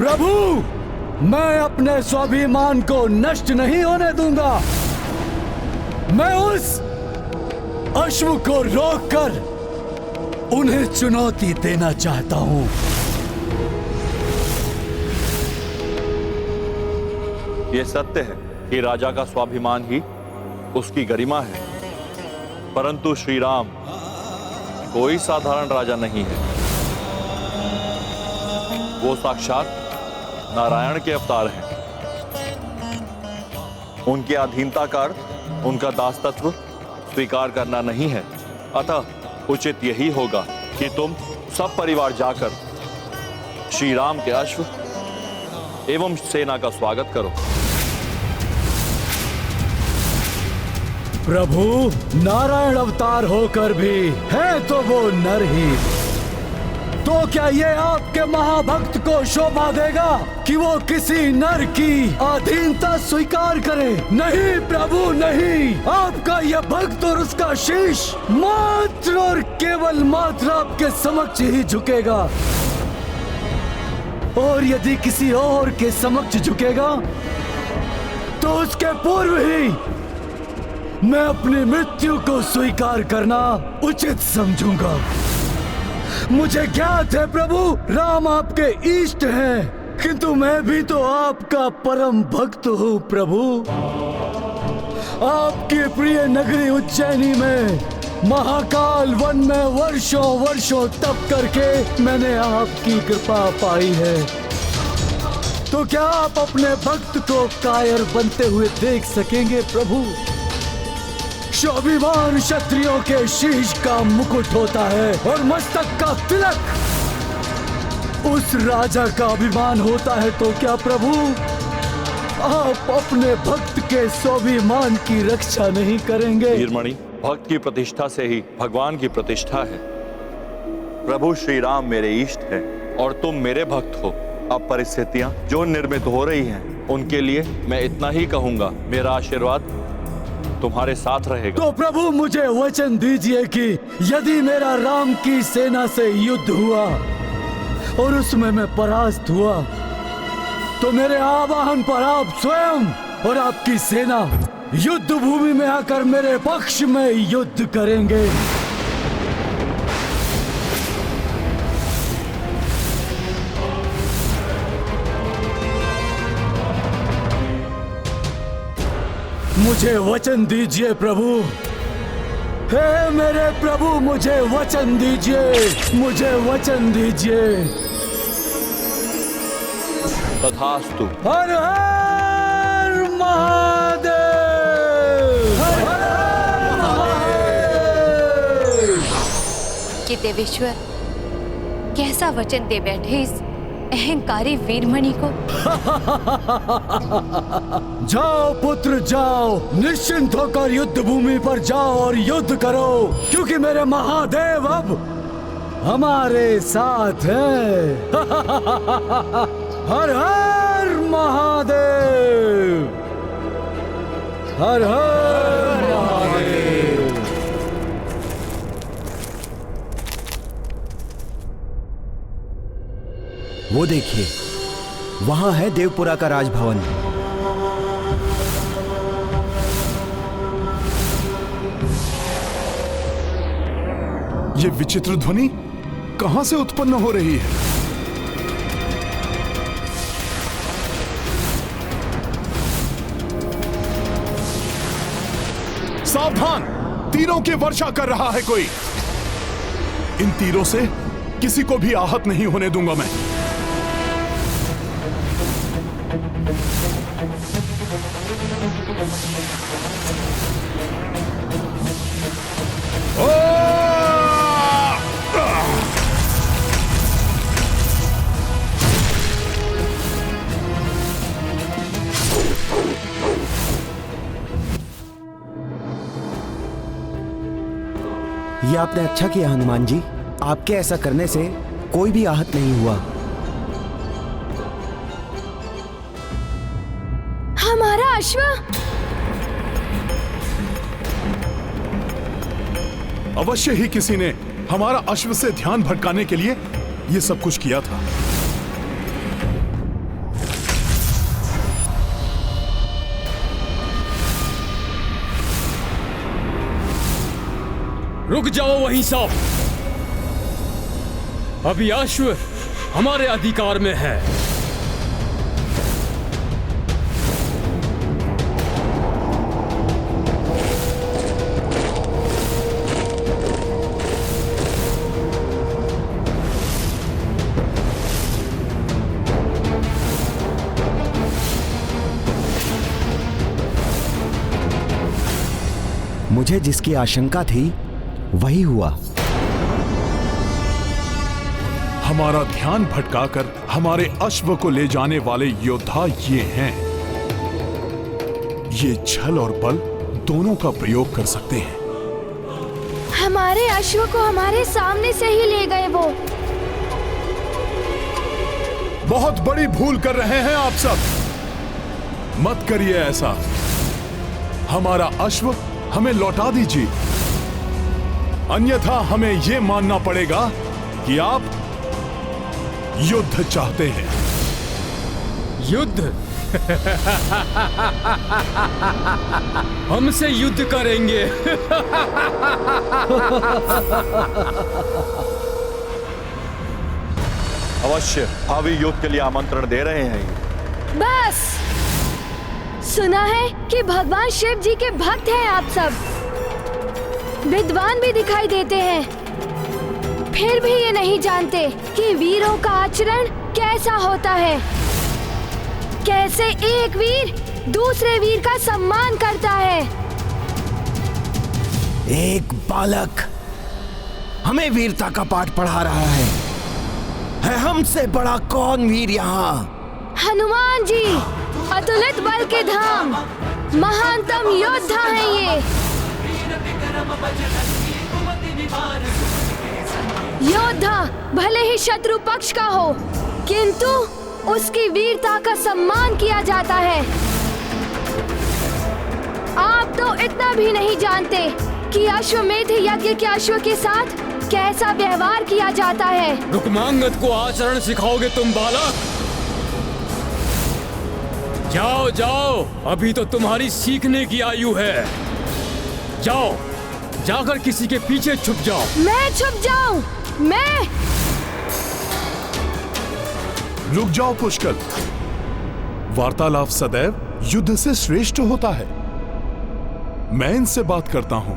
प्रभु, मैं अपने स्वाभिमान को नष्ट नहीं होने दूंगा। मैं उस अश्व को रोककर उन्हें चुनौती देना चाहता हूं। यह सत्य है कि राजा का स्वाभिमान ही उसकी गरिमा है, परंतु श्री राम कोई साधारण राजा नहीं है। वो साक्षात नारायण के अवतार हैं। उनके अधीनता का अर्थ उनका दासत्व स्वीकार करना नहीं है। अतः उचित यही होगा कि तुम सब परिवार जाकर श्री राम के अश्व एवं सेना का स्वागत करो। प्रभु, नारायण अवतार होकर भी है तो वो नर ही। तो क्या ये आपके महाभक्त को शोभा देगा कि वो किसी नर की अधीनता स्वीकार करे? नहीं प्रभु, नहीं। आपका यह भक्त और उसका शीश मात्र और केवल मात्र आपके समक्ष ही झुकेगा। और यदि किसी और के समक्ष झुकेगा तो उसके पूर्व ही मैं अपनी मृत्यु को स्वीकार करना उचित समझूंगा। मुझे ज्ञात है प्रभु, राम आपके इष्ट हैं, किंतु मैं भी तो आपका परम भक्त हूँ प्रभु। आपकी प्रिय नगरी उज्जैनी में महाकाल वन में वर्षों वर्षों तप करके मैंने आपकी कृपा पाई है। तो क्या आप अपने भक्त को कायर बनते हुए देख सकेंगे प्रभु? स्वाभिमान क्षत्रियों के शीश का मुकुट होता है और मस्तक का तिलक उस राजा का अभिमान होता है। तो क्या प्रभु आप अपने भक्त के स्वाभिमान की रक्षा नहीं करेंगे? वीरमणि, भक्त की प्रतिष्ठा से ही भगवान की प्रतिष्ठा है। प्रभु श्री राम मेरे इष्ट हैं और तुम मेरे भक्त हो। अब परिस्थितियां जो निर्मित हो रही हैं, उनके लिए मैं इतना ही कहूंगा, मेरा आशीर्वाद तुम्हारे साथ रहेगा। तो प्रभु मुझे वचन दीजिए कि यदि मेरा राम की सेना से युद्ध हुआ और उसमें मैं परास्त हुआ, तो मेरे आवाहन पर आप स्वयं और आपकी सेना युद्ध भूमि में आकर मेरे पक्ष में युद्ध करेंगे। मुझे वचन दीजिए प्रभु। हे मेरे प्रभु, मुझे वचन दीजिए, मुझे वचन दीजिए। तथास्तु। हर हर महादेव। हर हर महादेव। कि देवेश्वर कैसा वचन दे बैठे इस अहंकारी वीरमणि को। जाओ पुत्र जाओ, निश्चिंत होकर युद्ध भूमि पर जाओ और युद्ध करो, क्योंकि मेरे महादेव अब हमारे साथ हैं। हर हर महादेव। हर हर महादेव। वो देखिए, वहां है देवपुरा का राजभवन। ये विचित्र ध्वनि कहां से उत्पन्न हो रही है? सावधान, तीरों की वर्षा कर रहा है कोई। इन तीरों से किसी को भी आहत नहीं होने दूंगा मैं। ये आपने अच्छा किया हनुमान जी, आपके ऐसा करने से कोई भी आहत नहीं हुआ। हमारा अश्व। अवश्य ही किसी ने हमारा अश्व से ध्यान भटकाने के लिए ये सब कुछ किया था। रुक जाओ वहीं सब। अभी अश्व हमारे अधिकार में है। मुझे जिसकी आशंका थी वही हुआ। हमारा ध्यान भटकाकर हमारे अश्व को ले जाने वाले योद्धा ये हैं। ये छल और बल दोनों का प्रयोग कर सकते हैं। हमारे अश्व को हमारे सामने से ही ले गए वो। बहुत बड़ी भूल कर रहे हैं आप सब। मत करिए ऐसा। हमारा अश्व हमें लौटा दीजिए, अन्यथा हमें यह मानना पड़ेगा कि आप युद्ध चाहते हैं। युद्ध? हमसे युद्ध करेंगे? अवश्य भावी युद्ध के लिए आमंत्रण दे रहे हैं। बस सुना है कि भगवान शिव जी के भक्त हैं आप सब, विद्वान भी दिखाई देते हैं, फिर भी ये नहीं जानते कि वीरों का आचरण कैसा होता है, कैसे एक वीर दूसरे वीर का सम्मान करता है। एक बालक हमें वीरता का पाठ पढ़ा रहा है हमसे बड़ा कौन वीर यहाँ? हनुमान जी, अतुलित बल के धाम, महानतम योद्धा हैं ये। योद्धा भले ही शत्रु पक्ष का हो, किंतु उसकी वीरता का सम्मान किया जाता है। आप तो इतना भी नहीं जानते कि अश्वमेध यज्ञ के अश्व के साथ कैसा व्यवहार किया जाता है। रुक्मांगद को आचरण सिखाओगे तुम बालक? जाओ जाओ, अभी तो तुम्हारी सीखने की आयु है। जाओ, जाकर किसी के पीछे छुप जाओ। मैं छुप जाऊं? मैं? रुक जाओ पुष्कर। वार्तालाप सदैव युद्ध से श्रेष्ठ होता है। मैं इनसे बात करता हूं।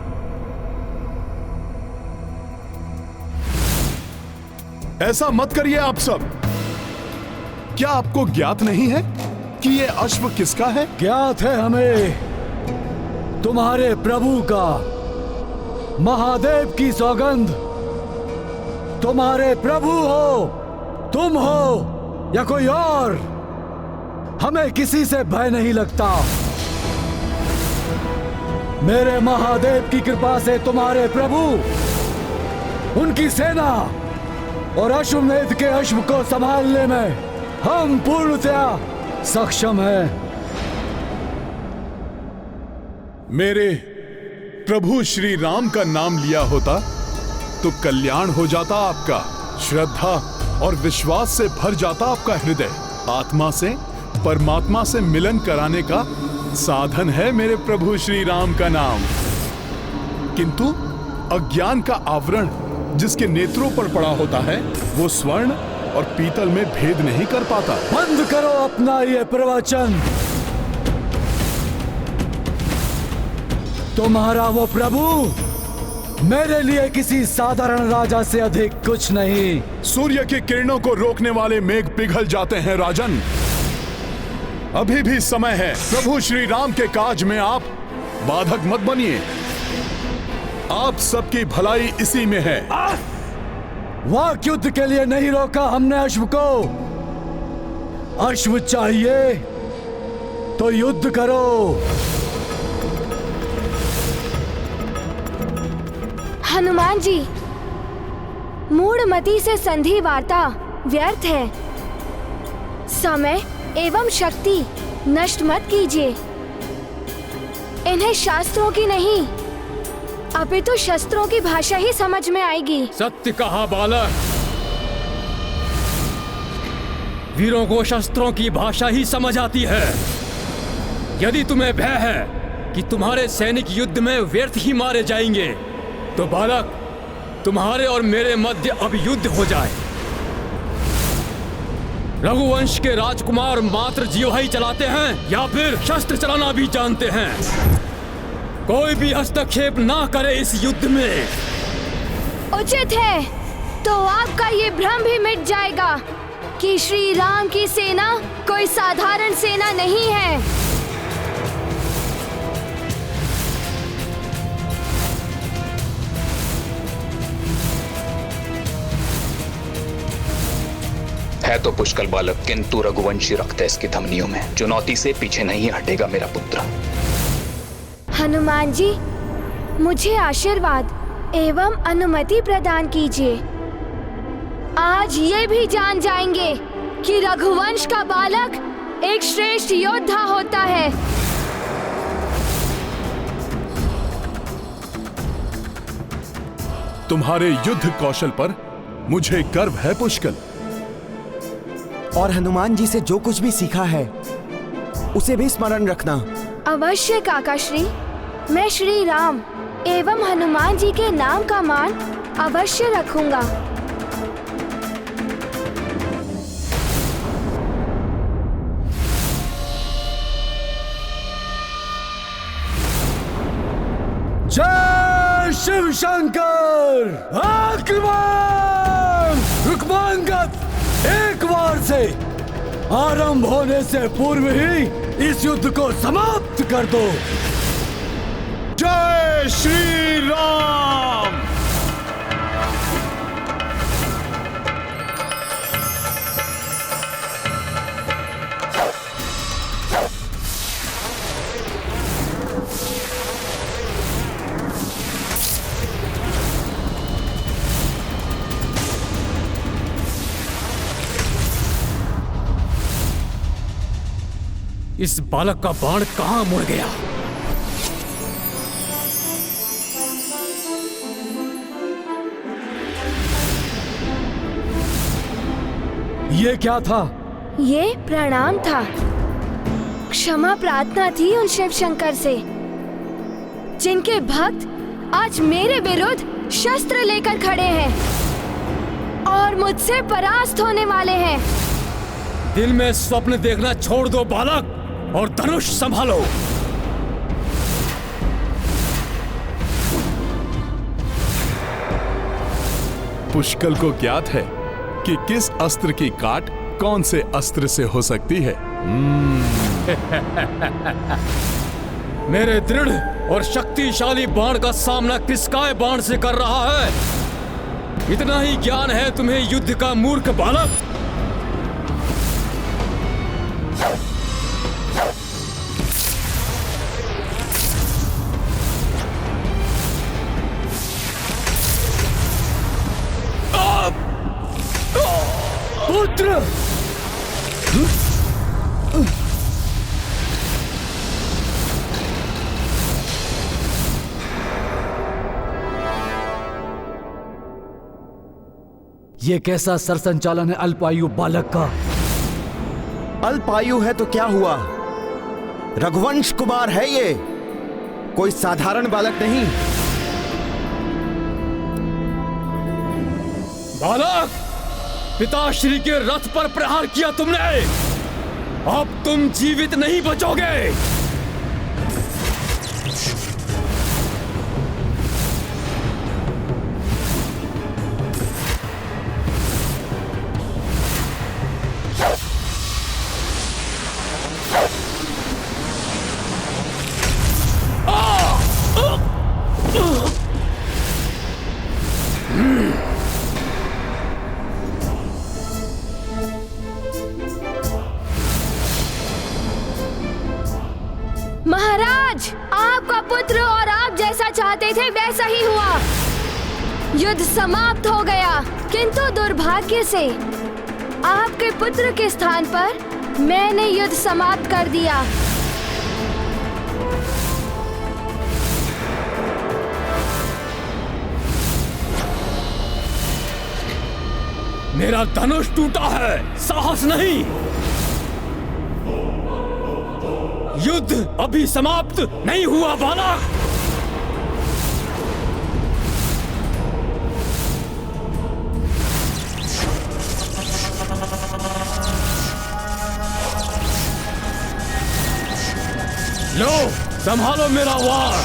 ऐसा मत करिए आप सब। क्या आपको ज्ञात नहीं है कि ये अश्व किसका है? ज्ञात है हमें, तुम्हारे प्रभु का। महादेव की सौगंध, तुम्हारे प्रभु हो, तुम हो या कोई और, हमें किसी से भय नहीं लगता। मेरे महादेव की कृपा से तुम्हारे प्रभु, उनकी सेना और अश्वमेध के अश्व को संभालने में हम पूर्णतया सक्षम है। मेरे प्रभु श्री राम का नाम लिया होता तो कल्याण हो जाता आपका। श्रद्धा और विश्वास से भर जाता आपका हृदय। आत्मा से परमात्मा से मिलन कराने का साधन है मेरे प्रभु श्री राम का नाम। किंतु अज्ञान का आवरण जिसके नेत्रों पर पड़ा होता है, वो स्वर्ण और पीतल में भेद नहीं कर पाता। बंद करो अपना ये प्रवचन। तुम्हारा वो प्रभु मेरे लिए किसी साधारण राजा से अधिक कुछ नहीं। सूर्य की किरणों को रोकने वाले मेघ पिघल जाते हैं राजन। अभी भी समय है। प्रभु श्री राम के काज में आप बाधक मत बनिए। आप सबकी भलाई इसी में है। वाक युद्ध के लिए नहीं रोका हमने अश्व को। अश्व चाहिए तो युद्ध करो। हनुमान जी, मूढ़मति से संधि वार्ता व्यर्थ है। समय एवं शक्ति नष्ट मत कीजिए। इन्हें शास्त्रों की नहीं, अपितु शस्त्रों की भाषा ही समझ में आएगी। सत्य कहा बालक। वीरों को शस्त्रों की भाषा ही समझ आती है। यदि तुम्हें भय है कि तुम्हारे सैनिक युद्ध में व्यर्थ ही मारे जाएंगे, तो बालक, तुम्हारे और मेरे मध्य अब युद्ध हो जाए। रघुवंश के राजकुमार मात्र जीवा ही चलाते हैं या फिर शस्त्र चलाना भी जानते हैं? कोई भी हस्तक्षेप ना करे इस युद्ध में। उचित है, तो आपका ये भ्रम भी मिट जाएगा कि श्री राम की सेना कोई साधारण सेना नहीं है। है तो पुष्कल बालक, किंतु रघुवंशी रक्त है इसकी धमनियों में। चुनौती से पीछे नहीं हटेगा मेरा पुत्र। हनुमान जी, मुझे आशीर्वाद एवं अनुमति प्रदान कीजिए। आज ये भी जान जाएंगे कि रघुवंश का बालक एक श्रेष्ठ योद्धा होता है। तुम्हारे युद्ध कौशल पर मुझे गर्व है पुष्कल। और हनुमान जी से जो कुछ भी सीखा है उसे भी स्मरण रखना। अवश्य काकाश्री, मैं श्री राम एवं हनुमान जी के नाम का मान अवश्य रखूंगा। जय शिव शंकर! आगमन! रुक्मांगद, एक बार से आरंभ होने से पूर्व ही इस युद्ध को समाप्त कर दो। जय श्री राम! इस बालक का बाण कहां मुड़ गया? ये क्या था? ये प्रणाम था। क्षमा प्रार्थना थी उन शिव शंकर से, जिनके भक्त आज मेरे विरुद्ध शस्त्र लेकर खड़े हैं और मुझसे परास्त होने वाले हैं। दिल में स्वप्न देखना छोड़ दो बालक, और धनुष संभालो। पुष्कल को ज्ञात है कि किस अस्त्र की काट कौन से अस्त्र से हो सकती है। मेरे दृढ़ और शक्तिशाली बाण का सामना किसकाय बाण से कर रहा है? इतना ही ज्ञान है तुम्हें युद्ध का, मूर्ख बालक। पुत्र! ये कैसा सरसंचालन है अल्पायु बालक का? अल्पायु है तो क्या हुआ? रघुवंश कुमार है ये, कोई साधारण बालक नहीं। बालक, पिताश्री के रथ पर प्रहार किया तुमने, अब तुम जीवित नहीं बचोगे। महाराज, आपका पुत्र और आप जैसा चाहते थे वैसा ही हुआ। युद्ध समाप्त हो गया, किंतु दुर्भाग्य से आपके पुत्र के स्थान पर मैंने युद्ध समाप्त कर दिया। मेरा धनुष टूटा है, साहस नहीं। युद्ध अभी समाप्त नहीं हुआ बालक। लो संभालो मेरा वार।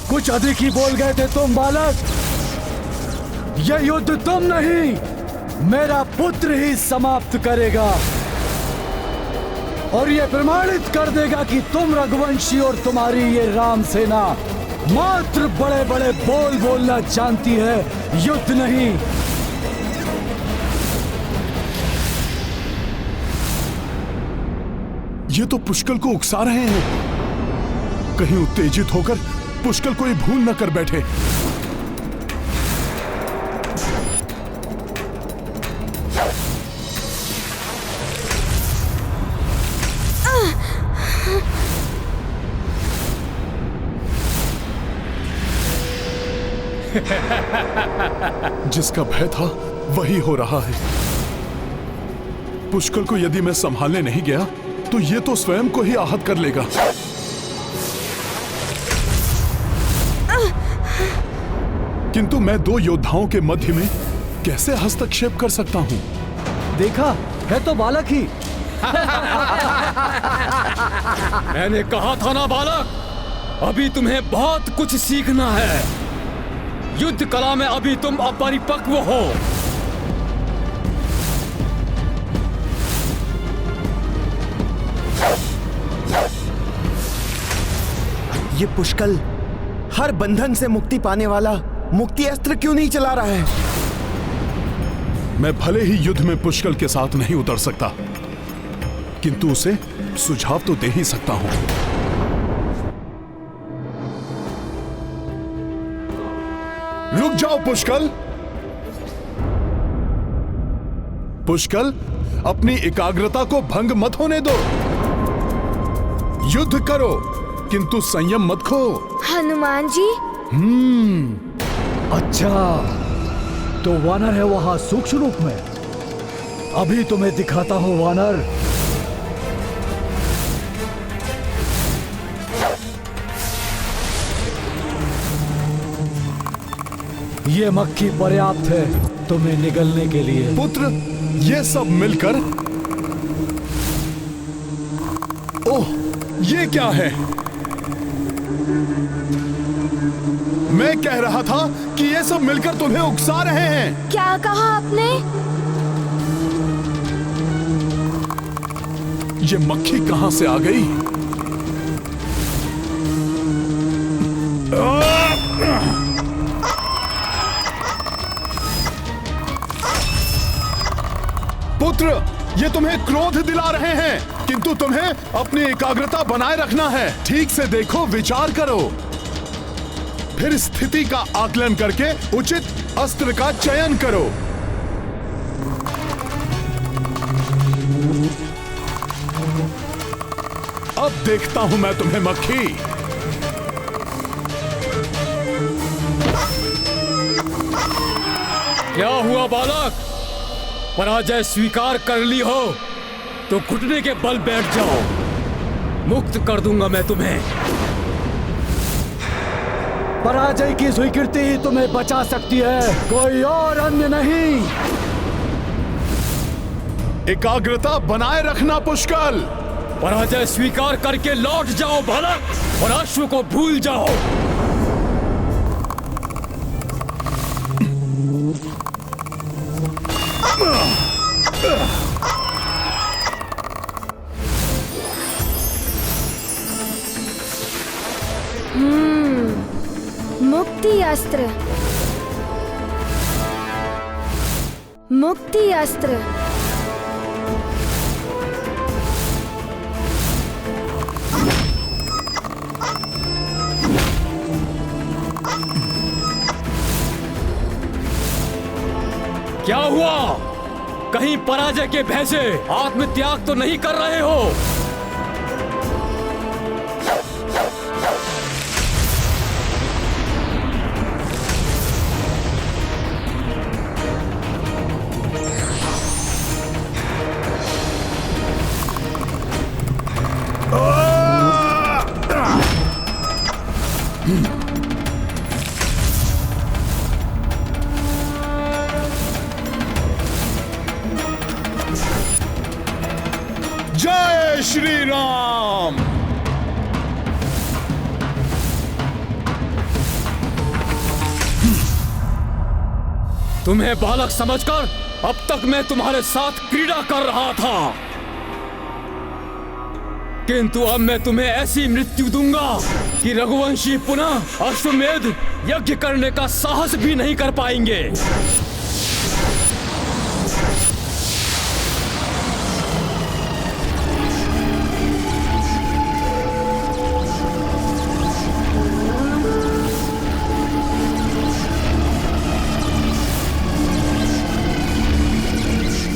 कुछ अधिक ही बोल गए थे तुम बालक। यह युद्ध तुम नहीं, मेरा पुत्र ही समाप्त करेगा और यह प्रमाणित कर देगा कि तुम रघुवंशी और तुम्हारी ये राम सेना मात्र बड़े बड़े बोल बोलना जानती है, युद्ध नहीं। ये तो पुष्कल को उकसा रहे हैं। कहीं उत्तेजित होकर पुष्कल कोई भूल न कर बैठे। जिसका भय था वही हो रहा है। पुष्कल को यदि मैं संभालने नहीं गया तो ये तो स्वयं को ही आहत कर लेगा। किंतु मैं दो योद्धाओं के मध्य में कैसे हस्तक्षेप कर सकता हूं? देखा है तो बालक ही। मैंने कहा था ना बालक, अभी तुम्हें बहुत कुछ सीखना है। युद्ध कला में अभी तुम अपरिपक्व हो। ये पुष्कल हर बंधन से मुक्ति पाने वाला मुक्ति अस्त्र क्यों नहीं चला रहा है? मैं भले ही युद्ध में पुष्कल के साथ नहीं उतर सकता, किंतु उसे सुझाव तो दे ही सकता हूं। रुक जाओ पुष्कल। पुष्कल, अपनी एकाग्रता को भंग मत होने दो। युद्ध करो किंतु संयम मत खो। हनुमान जी। अच्छा, तो वानर है वहां सूक्ष्म रूप में। अभी तुम्हें दिखाता हूं वानर। ये मक्खी पर्याप्त है तुम्हें निगलने के लिए। पुत्र, ये सब मिलकर, ओह, ये क्या है? मैं कह रहा था कि ये सब मिलकर तुम्हें उकसा रहे हैं। क्या कहा आपने? ये मक्खी कहां से आ गई? पुत्र, ये तुम्हें क्रोध दिला रहे हैं, किंतु तुम्हें अपनी एकाग्रता बनाए रखना है। ठीक से देखो, विचार करो, फिर स्थिति का आकलन करके उचित अस्त्र का चयन करो। अब देखता हूं मैं तुम्हें मक्खी। क्या हुआ बालक? पराजय स्वीकार कर ली हो तो घुटने के बल बैठ जाओ। मुक्त कर दूंगा मैं तुम्हें। पराजय की स्वीकृति ही तुम्हें बचा सकती है, कोई और अन्य नहीं। एकाग्रता बनाए रखना पुष्कल। पराजय स्वीकार करके लौट जाओ बालक और अश्व को भूल जाओ। मुक्ति अस्त्र, मुक्ति अस्त्र। क्या हुआ? कहीं पराजय के भय से आत्मत्याग तो नहीं कर रहे हो? जय श्री राम। तुम्हें बालक समझकर अब तक मैं तुम्हारे साथ क्रीड़ा कर रहा था, किंतु अब मैं तुम्हें ऐसी मृत्यु दूंगा कि रघुवंशी पुनः अश्वमेध यज्ञ करने का साहस भी नहीं कर पाएंगे।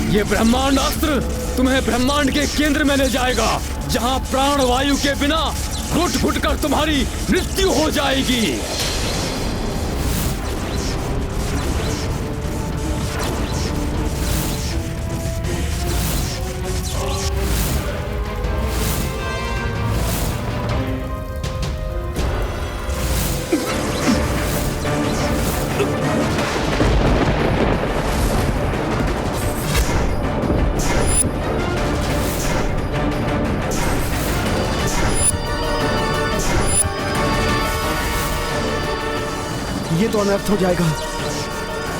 ये ब्रह्मांड अस्त्र तुम्हें ब्रह्मांड के केंद्र में ले जाएगा, जहां प्राण वायु के बिना घुट घुट कर तुम्हारी मृत्यु हो जाएगी। ये तो अनर्थ हो जाएगा।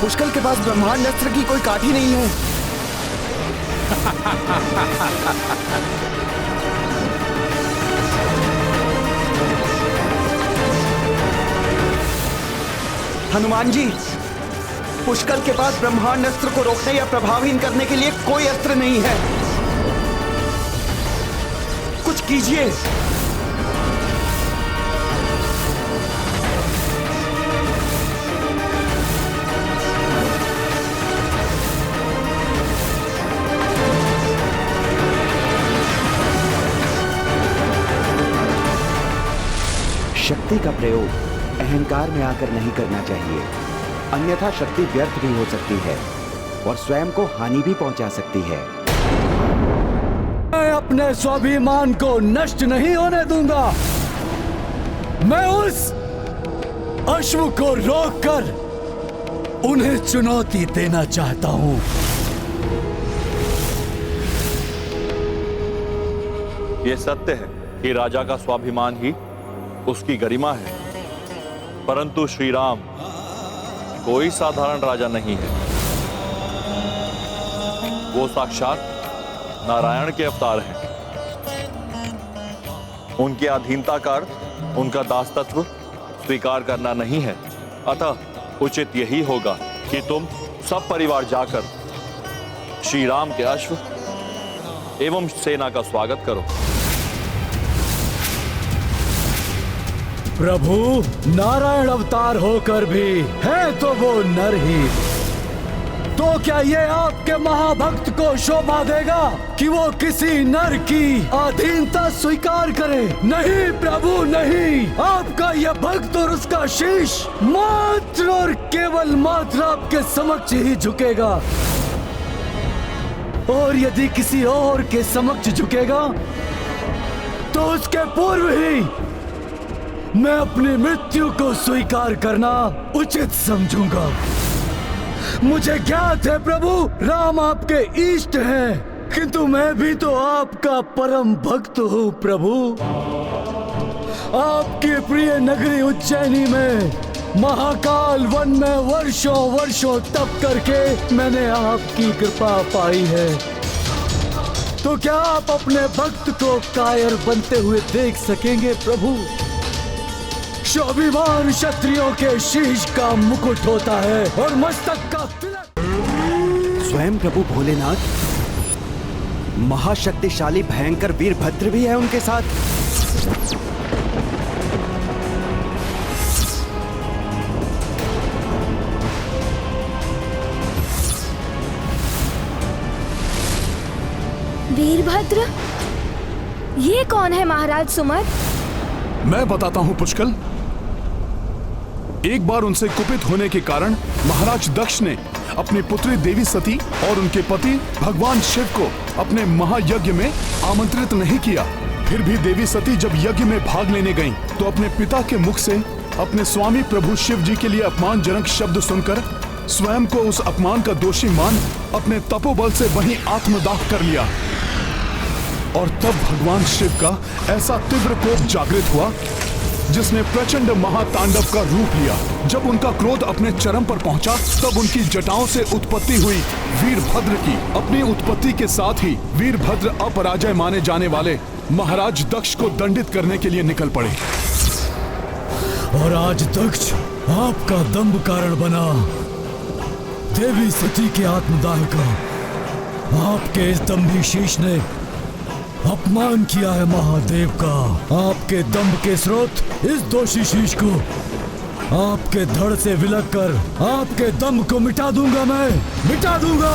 पुष्कल के पास ब्रह्मांड अस्त्र की कोई काठी नहीं है। हनुमान जी, पुष्कल के पास ब्रह्मांड अस्त्र को रोकने या प्रभावहीन करने के लिए कोई अस्त्र नहीं है। कुछ कीजिए। शक्ति का प्रयोग अहंकार में आकर नहीं करना चाहिए, अन्यथा शक्ति व्यर्थ भी हो सकती है और स्वयं को हानि भी पहुंचा सकती है। मैं अपने स्वाभिमान को नष्ट नहीं होने दूंगा। मैं उस अश्व को रोककर उन्हें चुनौती देना चाहता हूं। यह सत्य है कि राजा का स्वाभिमान ही उसकी गरिमा है, परंतु श्री राम कोई साधारण राजा नहीं है। वो साक्षात नारायण के अवतार हैं। उनकी अधीनता का अर्थ उनका दासत्व स्वीकार करना नहीं है। अतः उचित यही होगा कि तुम सब परिवार जाकर श्री राम के अश्व एवं सेना का स्वागत करो। प्रभु नारायण अवतार होकर भी है तो वो नर ही। तो क्या ये आपके महाभक्त को शोभा देगा कि वो किसी नर की अधीनता स्वीकार करे? नहीं प्रभु नहीं, आपका यह भक्त और उसका शीश मात्र और केवल मात्र आपके समक्ष ही झुकेगा। और यदि किसी और के समक्ष झुकेगा तो उसके पूर्व ही मैं अपनी मृत्यु को स्वीकार करना उचित समझूंगा। मुझे ज्ञात है प्रभु, राम आपके इष्ट हैं, किंतु मैं भी तो आपका परम भक्त हूँ प्रभु। आपकी प्रिय नगरी उज्जैनी में महाकाल वन में वर्षों वर्षों तप करके मैंने आपकी कृपा पाई है। तो क्या आप अपने भक्त को कायर बनते हुए देख सकेंगे प्रभु? स्वाभिमान क्षत्रियों के शीश का मुकुट होता है और मस्तक का तिलक। स्वयं प्रभु भोलेनाथ महाशक्तिशाली भयंकर वीरभद्र भी है उनके साथ। वीरभद्र? ये कौन है महाराज सुमत? मैं बताता हूं पुष्कल। एक बार उनसे कुपित होने के कारण महाराज दक्ष ने अपनी पुत्री देवी सती और उनके पति भगवान शिव को अपने महायज्ञ में आमंत्रित नहीं किया। फिर भी देवी सती जब यज्ञ में भाग लेने गईं, तो अपने पिता के मुख से अपने स्वामी प्रभु शिव जी के लिए अपमानजनक शब्द सुनकर स्वयं को उस अपमान का दोषी मान अपने तपोबल से वहीं आत्मदाह कर लिया। और तब भगवान शिव का ऐसा तीव्र कोप जागृत हुआ जिसने प्रचंड महातांडव का रूप लिया। जब उनका क्रोध अपने चरम पर पहुंचा तब उनकी जटाओं से उत्पत्ति हुई वीरभद्र की। अपनी उत्पत्ति के साथ ही वीरभद्र अपराजय माने जाने वाले महाराज दक्ष को दंडित करने के लिए निकल पड़े। और आज दक्ष आपका दंभ कारण बना। देवी सती के आत्मदाह का आपके इस दंभी शीश ने अपमान किया है महादेव का। आपके दंभ के स्रोत इस दोषी शीश को आपके धड़ से विलग कर आपके दंभ को मिटा दूंगा, मैं मिटा दूंगा।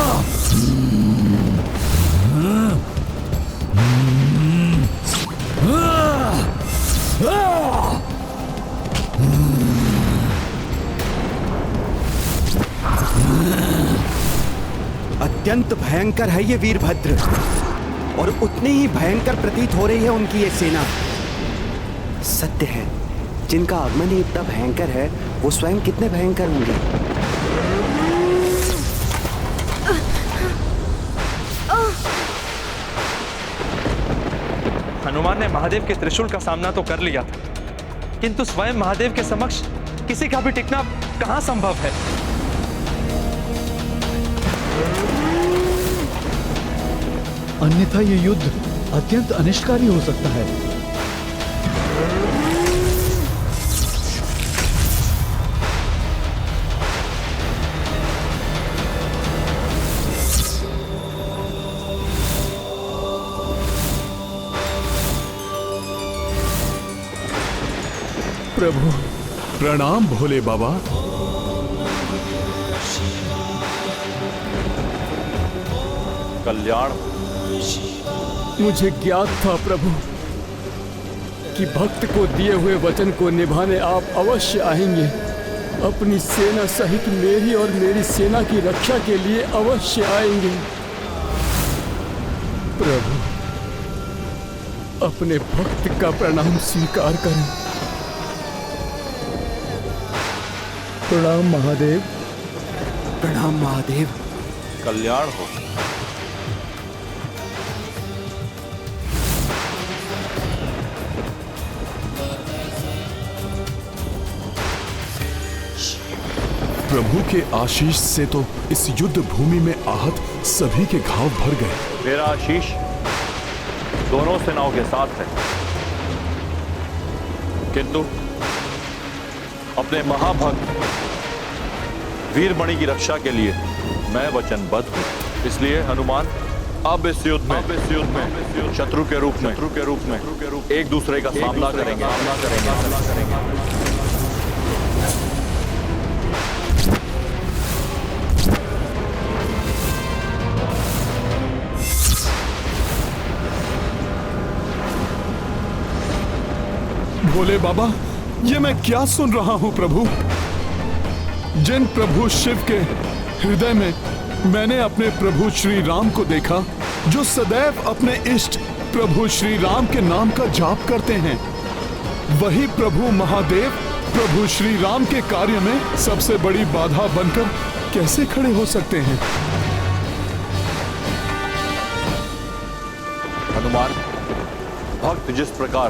अत्यंत भयंकर है ये वीरभद्र और उतनी ही भयंकर प्रतीत हो रही है उनकी ये सेना। सत्य है, जिनका आगमन ही इतना भयंकर है वो स्वयं कितने भयंकर होंगे। हनुमान ने महादेव के त्रिशूल का सामना तो कर लिया था, किंतु स्वयं महादेव के समक्ष किसी का भी टिकना कहां संभव है। अन्यथा ये युद्ध अत्यंत अनिष्टकारी हो सकता है। प्रभु प्रणाम भोले बाबा। कल्याण। मुझे ज्ञात था प्रभु कि भक्त को दिए हुए वचन को निभाने आप अवश्य आएंगे। अपनी सेना सहित मेरी और मेरी सेना की रक्षा के लिए अवश्य आएंगे। प्रभु अपने भक्त का प्रणाम स्वीकार करें। प्रणाम महादेव। प्रणाम महादेव। कल्याण हो। प्रभु के आशीष से तो इस युद्ध भूमि में आहत सभी के घाव भर गए। मेरा आशीष दोनों सेनाओं के साथ है, किंतु अपने महाभक्त वीरमणि की रक्षा के लिए मैं वचनबद्ध हूं। इसलिए हनुमान अब इस युद्ध में शत्रु के रूप में एक दूसरे का सामना करेंगे। भोले बाबा, ये मैं क्या सुन रहा हूं प्रभु? जिन प्रभु शिव के हृदय में मैंने अपने प्रभु श्री राम को देखा, जो सदैव अपने इष्ट प्रभु श्री राम के नाम का जाप करते हैं, वही प्रभु महादेव प्रभु श्री राम के कार्य में सबसे बड़ी बाधा बनकर कैसे खड़े हो सकते हैं? हनुमान, भक्त जिस प्रकार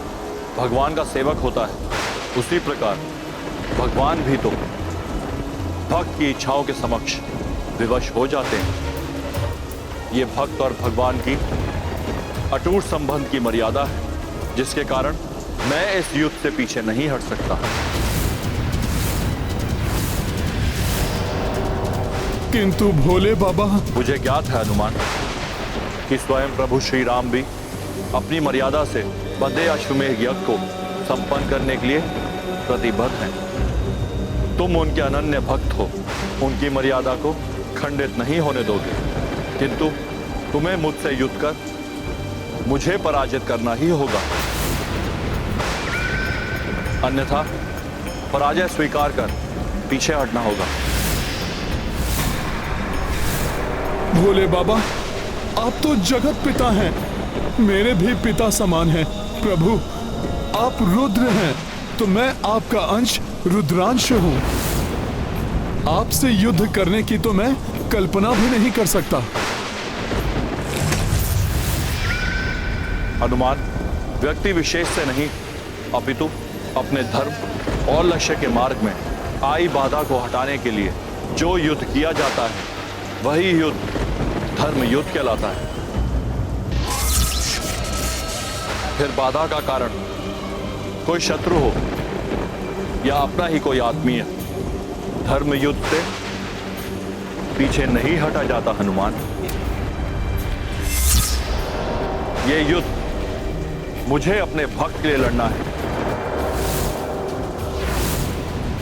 भगवान का सेवक होता है, उसी प्रकार भगवान भी तो भक्त की इच्छाओं के समक्ष विवश हो जाते हैं। ये भक्त और भगवान की अटूट संबंध की मर्यादा है, जिसके कारण मैं इस युद्ध से पीछे नहीं हट सकता। किंतु भोले बाबा, मुझे ज्ञात है हनुमान कि स्वयं प्रभु श्री राम भी अपनी मर्यादा से बंधे अश्वमेध यज्ञ को संपन्न करने के लिए प्रतिबद्ध हैं। तुम उनके अनन्य भक्त हो, उनकी मर्यादा को खंडित नहीं होने दोगे, किंतु तुम्हें मुझसे युद्ध कर मुझे पराजित करना ही होगा। अन्यथा पराजय स्वीकार कर पीछे हटना होगा। भोले बाबा, आप तो जगत पिता हैं, मेरे भी पिता समान हैं। प्रभु, आप रुद्र हैं, तो मैं आपका अंश रुद्रांश हूं। आपसे युद्ध करने की तो मैं कल्पना भी नहीं कर सकता। हनुमान व्यक्ति विशेष से नहीं अपितु अपने धर्म और लक्ष्य के मार्ग में आई बाधा को हटाने के लिए जो युद्ध किया जाता है वही युद्ध धर्म युद्ध कहलाता है। फिर बाधा का कारण कोई शत्रु हो या अपना ही कोई आत्मीय, धर्म युद्ध से पीछे नहीं हटा जाता हनुमान। ये युद्ध मुझे अपने भक्त के लिए लड़ना है,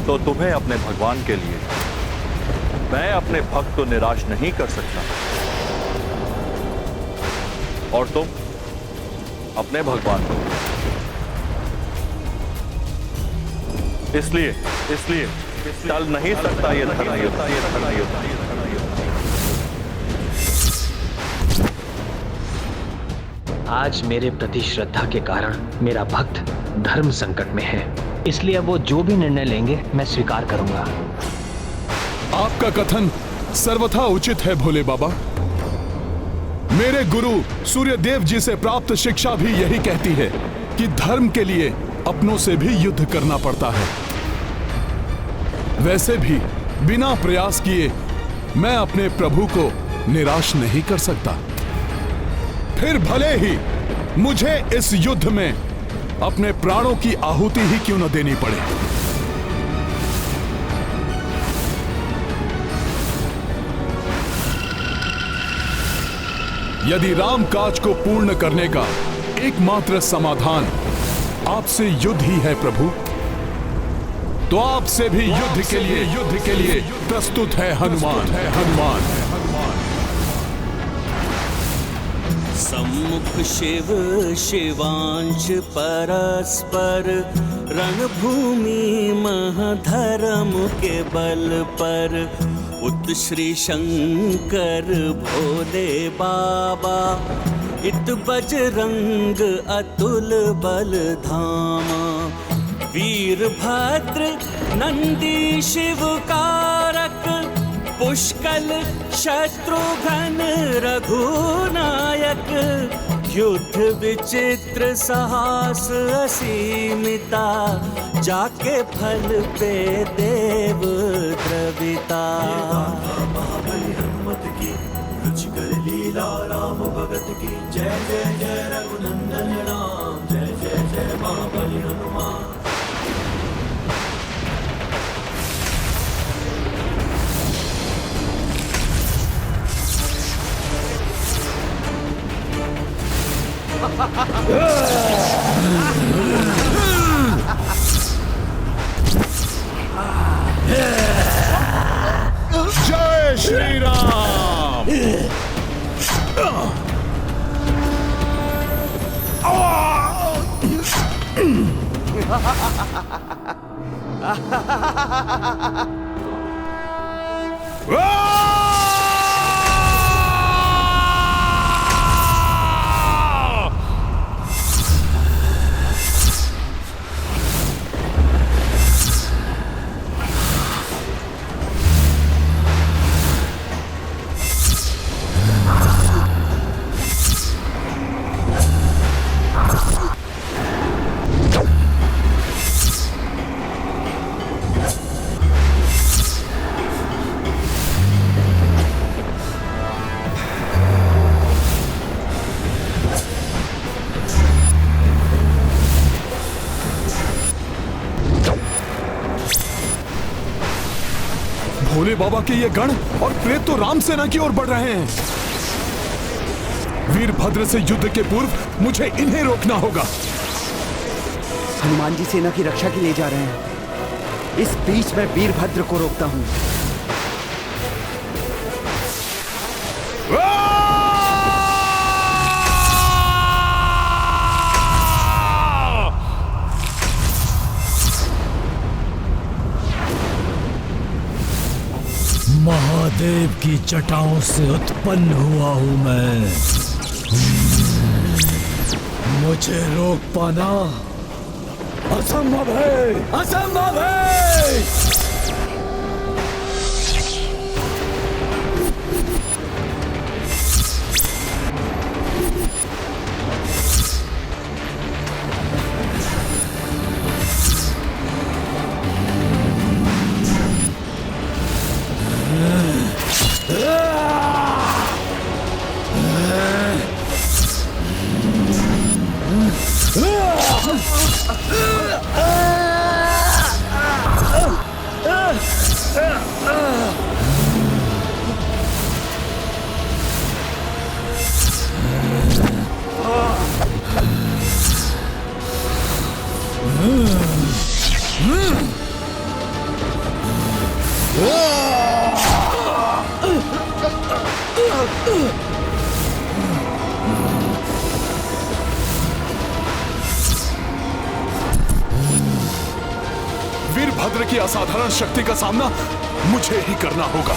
तो तुम्हें अपने भगवान के लिए। मैं अपने भक्त को निराश नहीं कर सकता और तुम अपने भगवान को। इसलिए टल नहीं सकता ये धर्म युद्ध। आज मेरे प्रति श्रद्धा के कारण मेरा भक्त धर्म संकट में है, इसलिए वो जो भी निर्णय लेंगे मैं स्वीकार करूंगा। आपका कथन सर्वथा उचित है भोले बाबा। मेरे गुरु सूर्यदेव जी से प्राप्त शिक्षा भी यही कहती है कि धर्म के लिए अपनों से भी युद्ध करना पड़ता है। वैसे भी बिना प्रयास किए मैं अपने प्रभु को निराश नहीं कर सकता। फिर भले ही मुझे इस युद्ध में अपने प्राणों की आहुति ही क्यों न देनी पड़े। यदि राम काज को पूर्ण करने का एकमात्र समाधान आपसे युद्ध ही है प्रभु, तो आपसे भी युद्ध के लिए प्रस्तुत है हनुमान। सम्मुख शिव शिवांश परस्पर, रणभूमि महधर्म के बल पर। उत श्री शंकर भोले बाबा, इत बजरंग अतुल बल धामा। वीरभद्र नंदी शिव कारक, पुष्कल शत्रुघ्न रघुनायक। युद्ध विचित्र साहस असीमिता, जाके फल पे देव द्रविता। हनुमत की रुचिकर लीला राम भगत की। जय जय जय रघुनंदन राम, जय जय जय महाबली हनुमान। जय श्री राम। भोले बाबा के ये गण और प्रेत तो राम सेना की ओर बढ़ रहे हैं। वीरभद्र से युद्ध के पूर्व मुझे इन्हें रोकना होगा। हनुमान जी सेना की रक्षा के लिए जा रहे हैं। इस बीच मैं वीरभद्र को रोकता हूं। महादेव की जटाओं से उत्पन्न हुआ हूं मैं। मुझे रोक पाना असंभव है, असंभव है। वीरभद्र की असाधारण शक्ति का सामना मुझे ही करना होगा।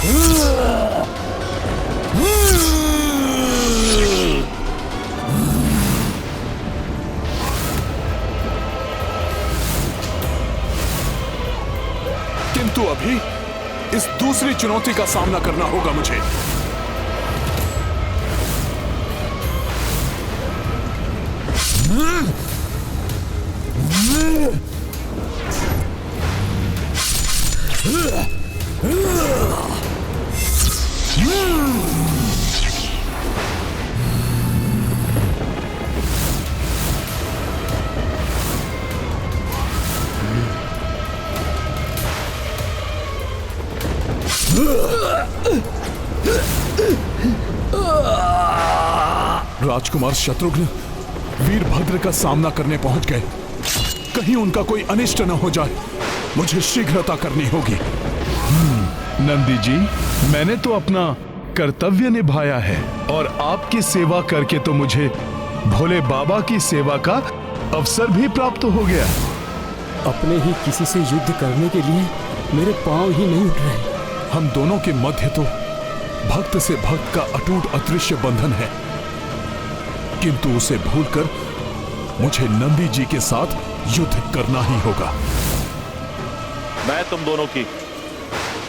किंतु अभी इस दूसरी चुनौती का सामना करना होगा मुझे। राजकुमार शत्रुघ्न वीरभद्र का सामना करने पहुंच गए। कहीं उनका कोई अनिष्ट न हो जाए, मुझे शीघ्रता करनी होगी। नंदी जी, मैंने तो अपना कर्तव्य निभाया है और आपकी सेवा करके तो मुझे भोले बाबा की सेवा का अवसर भी प्राप्त हो गया। अपने ही किसी से युद्ध करने के लिए मेरे पांव ही नहीं उठ रहे। हम दोनों के मध्य तो भक्त से भक्त का अटूट अदृश्य बंधन है, किंतु उसे भूलकर मुझे नंदी जी के साथ युद्ध करना ही होगा। मैं तुम दोनों की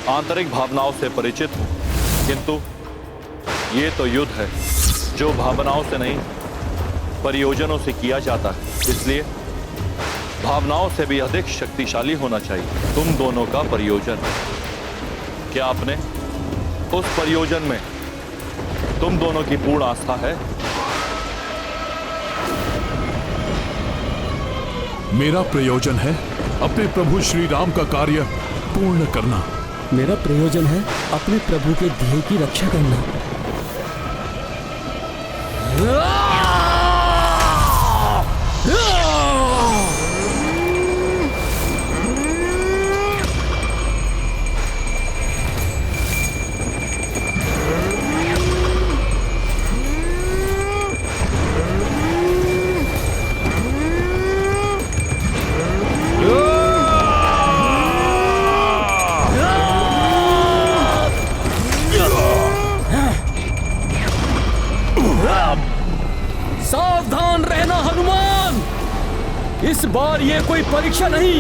आंतरिक भावनाओं से परिचित हूं, किंतु ये तो युद्ध है जो भावनाओं से नहीं प्रयोजनों से किया जाता है, इसलिए भावनाओं से भी अधिक शक्तिशाली होना चाहिए। तुम दोनों का प्रयोजन, क्या आपने उस प्रयोजन में तुम दोनों की पूर्ण आस्था है? मेरा प्रयोजन है अपने प्रभु श्री राम का कार्य पूर्ण करना। मेरा प्रयोजन है अपने प्रभु के ध्येय की रक्षा करना। सावधान रहना हनुमान, इस बार ये कोई परीक्षा नहीं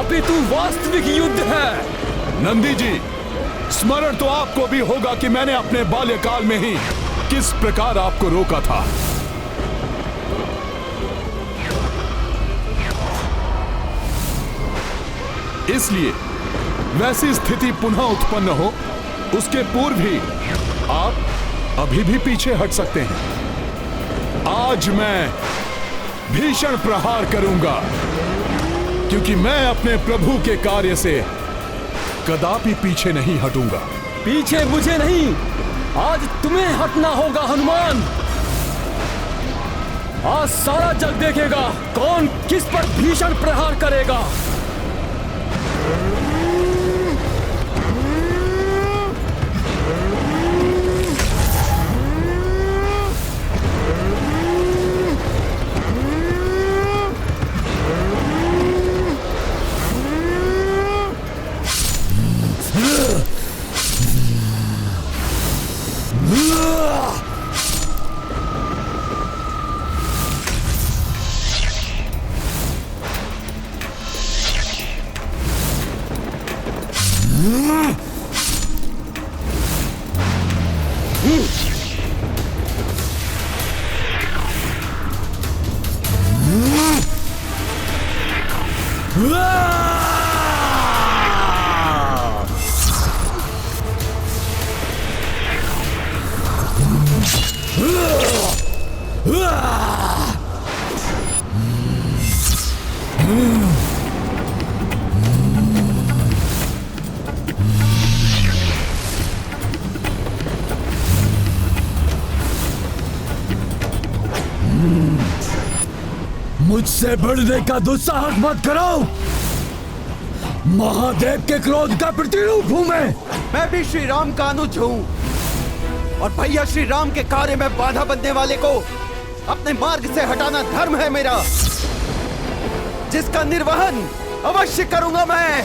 अपितु वास्तविक युद्ध है। नंदी जी, स्मरण तो आपको भी होगा कि मैंने अपने बाल्यकाल में ही किस प्रकार आपको रोका था। इसलिए वैसी स्थिति पुनः उत्पन्न हो उसके पूर्व भी आप अभी भी पीछे हट सकते हैं। आज मैं भीषण प्रहार करूंगा, क्योंकि मैं अपने प्रभु के कार्य से कदापि पीछे नहीं हटूंगा। पीछे मुझे नहीं, आज तुम्हें हटना होगा हनुमान। आज सारा जग देखेगा कौन किस पर भीषण प्रहार करेगा। मुझसे बढ़ने का दुस्साहस मत करो। महादेव के क्रोध का प्रतिरूप हूं मैं भी श्री राम का अनुज हूँ और भैया श्री राम के कार्य में बाधा बनने वाले को अपने मार्ग से हटाना धर्म है मेरा, जिसका निर्वहन अवश्य करूंगा मैं।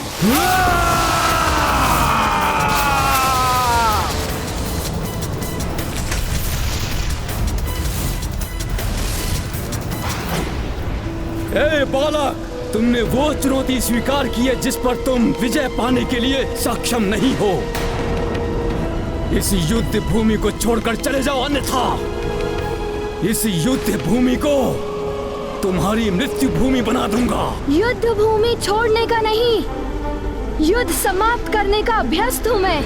ए बालक, तुमने वो चुनौती स्वीकार की है जिस पर तुम विजय पाने के लिए सक्षम नहीं हो। इस युद्ध भूमि को छोड़कर चले जाओ, अन्यथा इस युद्ध भूमि को तुम्हारी मृत्यु भूमि बना दूंगा। युद्ध भूमि छोड़ने का नहीं, युद्ध समाप्त करने का अभ्यस्त हूँ मैं।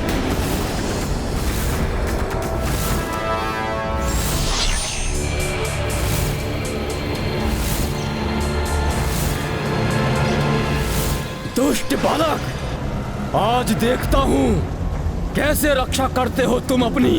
दुष्ट बालक, आज देखता हूँ कैसे रक्षा करते हो तुम अपनी।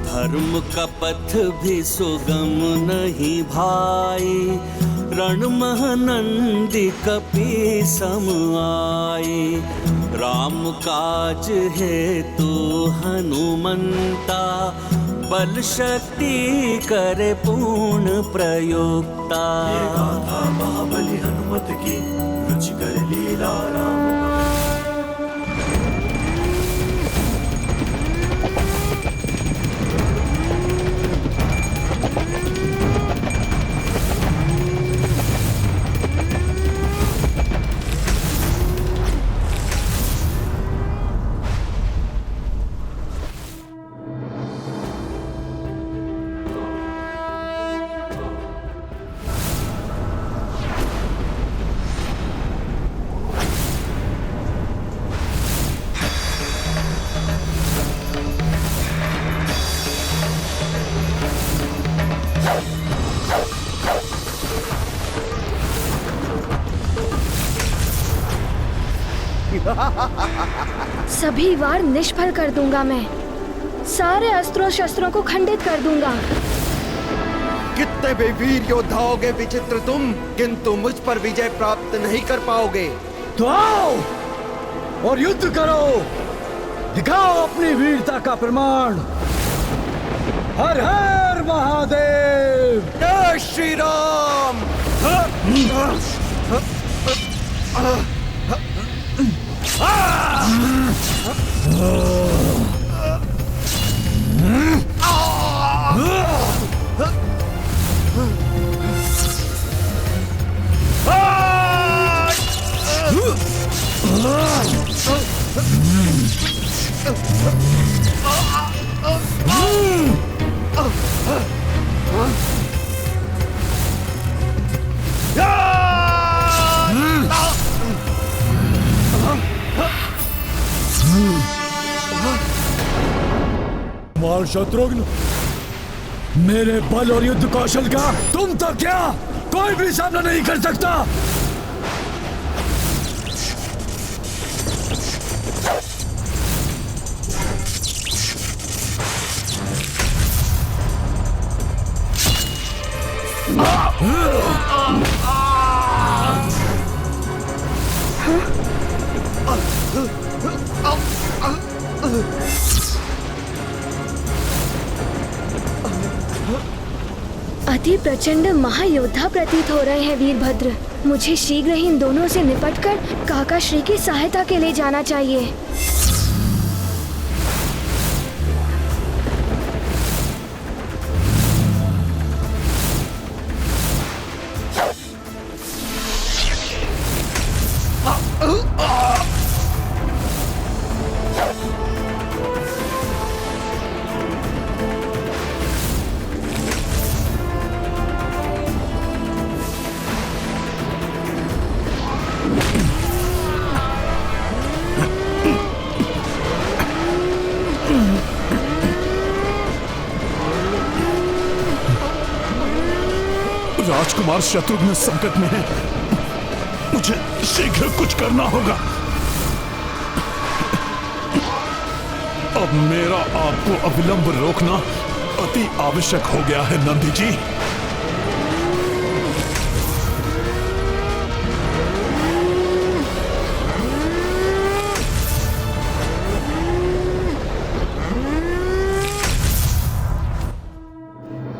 धर्म का पथ भी सुगम नहीं भाई, रण महानंदी कपि सम आए। राम काज है तो हनुमंता, बल शक्ति करे पूर्ण प्रयोक्ता। ये गाथा महाबली हनुमत की, रुचिकर लीला राम। सभी वार निष्फल कर दूंगा मैं, सारे अस्त्रों शस्त्रों को खंडित कर दूंगा। कितने भी वीर योद्धा होगे विचित्र तुम, किंतु मुझ पर विजय प्राप्त नहीं कर पाओगे। तो आओ और युद्ध करो, दिखाओ अपनी वीरता का प्रमाण। हर हर महादेव, जय श्री राम। कुमार शत्रुघ्न, मेरे बल और युद्ध कौशल का तुम तो क्या कोई भी सामना नहीं कर सकता। अति प्रचंड महायोद्धा प्रतीत हो रहे हैं वीरभद्र। मुझे शीघ्र ही इन दोनों से निपटकर काका श्री की सहायता के लिए जाना चाहिए। राजकुमार शत्रुघ्न संकट में है। मुझे शीघ्र कुछ करना होगा। अब मेरा आपको अविलंब रोकना अति आवश्यक हो गया है नंदी जी।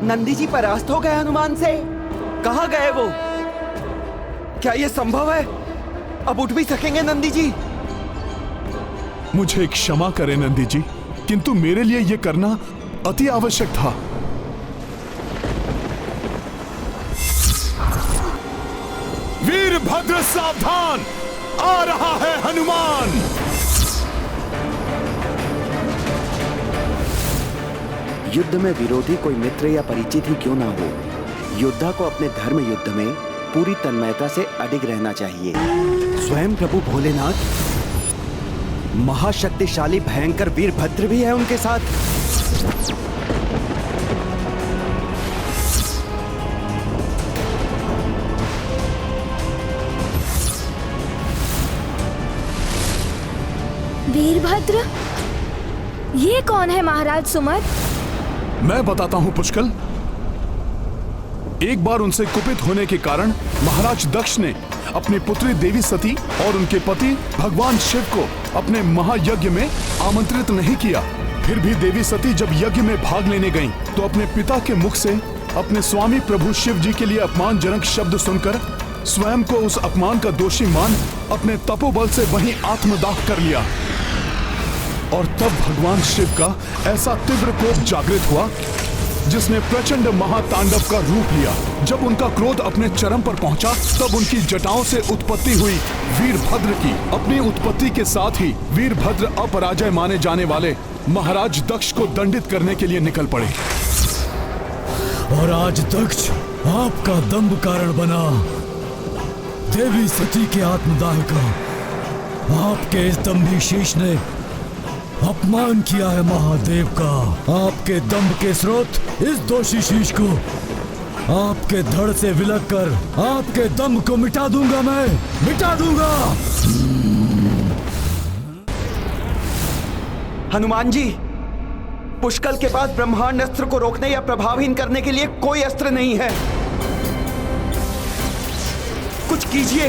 नंदी जी परास्त हो गए हनुमान से। कहाँ गए वो? क्या ये संभव है? अब उठ भी सकेंगे नंदी जी? मुझे क्षमा करें नंदी जी, किंतु मेरे लिए यह करना अति आवश्यक था। वीरभद्र सावधान, आ रहा है हनुमान। युद्ध में विरोधी कोई मित्र या परिचित ही क्यों ना हो, योद्धा को अपने धर्म युद्ध में पूरी तन्मयता से अडिग रहना चाहिए। स्वयं प्रभु भोलेनाथ, महाशक्तिशाली भयंकर वीरभद्र भी है उनके साथ। वीरभद्र? ये कौन है महाराज सुमत? मैं बताता हूं पुष्कल। एक बार उनसे कुपित होने के कारण महाराज दक्ष ने अपनी पुत्री देवी सती और उनके पति भगवान शिव को अपने महायज्ञ में आमंत्रित नहीं किया। फिर भी देवी सती जब यज्ञ में भाग लेने गईं, तो अपने पिता के मुख से अपने स्वामी प्रभु शिव जी के लिए अपमानजनक शब्द सुनकर स्वयं को उस अपमान का दोषी मान अपने तपोबल से वहीं आत्मदाह कर लिया। और तब भगवान शिव का ऐसा तीव्र कोप जागृत हुआ जिसने प्रचंड महातांडव का रूप लिया। जब उनका क्रोध अपने चरम पर पहुंचा, तब उनकी जटाओं से उत्पत्ति हुई वीरभद्र की। अपनी उत्पत्ति के साथ ही वीरभद्र अपराजय माने जाने वाले महाराज दक्ष को दंडित करने के लिए निकल पड़े। और आज दक्ष आपका दंभ कारण बना। देवी सती के आत्मदाह का आपके इस दंभी शीश ने अपमान किया है महादेव का। आपके दंभ के स्रोत इस दोषी शीश को आपके धड़ से विलक कर आपके दंभ को मिटा दूंगा, मैं मिटा दूंगा। हनुमान जी, पुष्कल के पास ब्रह्मांड अस्त्र को रोकने या प्रभावहीन करने के लिए कोई अस्त्र नहीं है। कुछ कीजिए।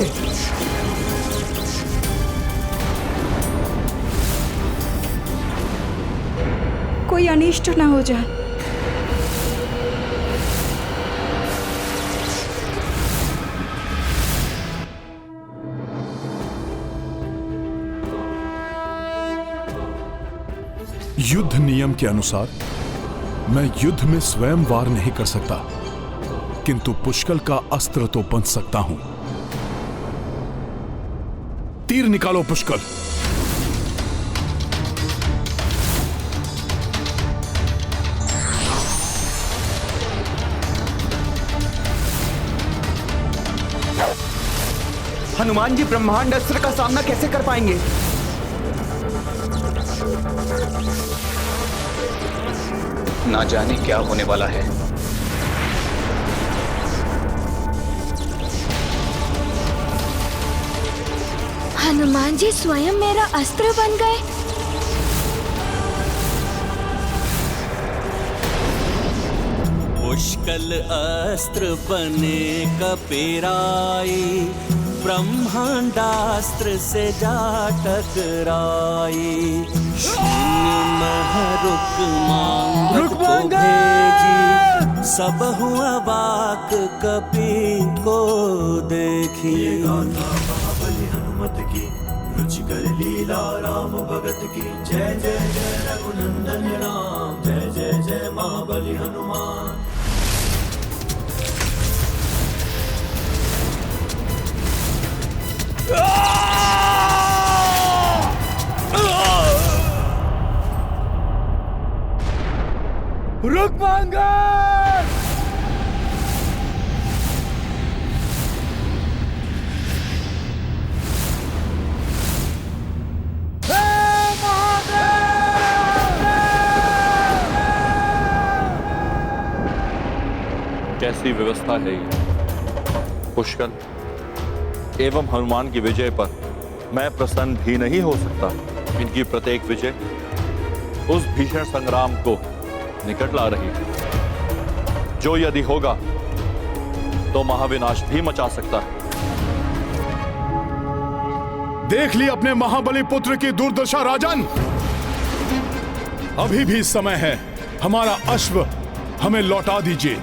कोई अनिष्ट ना हो जाए। युद्ध नियम के अनुसार मैं युद्ध में स्वयं वार नहीं कर सकता, किंतु पुष्कल का अस्त्र तो बन सकता हूं। तीर निकालो पुष्कल। हनुमान जी ब्रह्मांड अस्त्र का सामना कैसे कर पाएंगे? ना जाने क्या होने वाला है। हनुमान जी स्वयं मेरा अस्त्र बन गए। पुष्कल अस्त्र बने कपेराई, ब्रह्मांडास्त्र से जा टकराई। शून्य मह रुक मांगत को भेजी, सब हुआ वाक कपि को देखी। महाबली हनुमत की रुचिकर लीला, राम भगत की जय जय जय रघुनंदन राम। जय जय जय महाबली हनुमान। रुक मांगा। कैसी व्यवस्था है ये? पुष्कल एवं हनुमान की विजय पर मैं प्रसन्न भी नहीं हो सकता। इनकी प्रत्येक विजय उस भीषण संग्राम को निकट ला रही है जो यदि होगा तो महाविनाश भी मचा सकता है। देख ली अपने महाबली पुत्र की दुर्दशा राजन। अभी भी समय है, हमारा अश्व हमें लौटा दीजिए,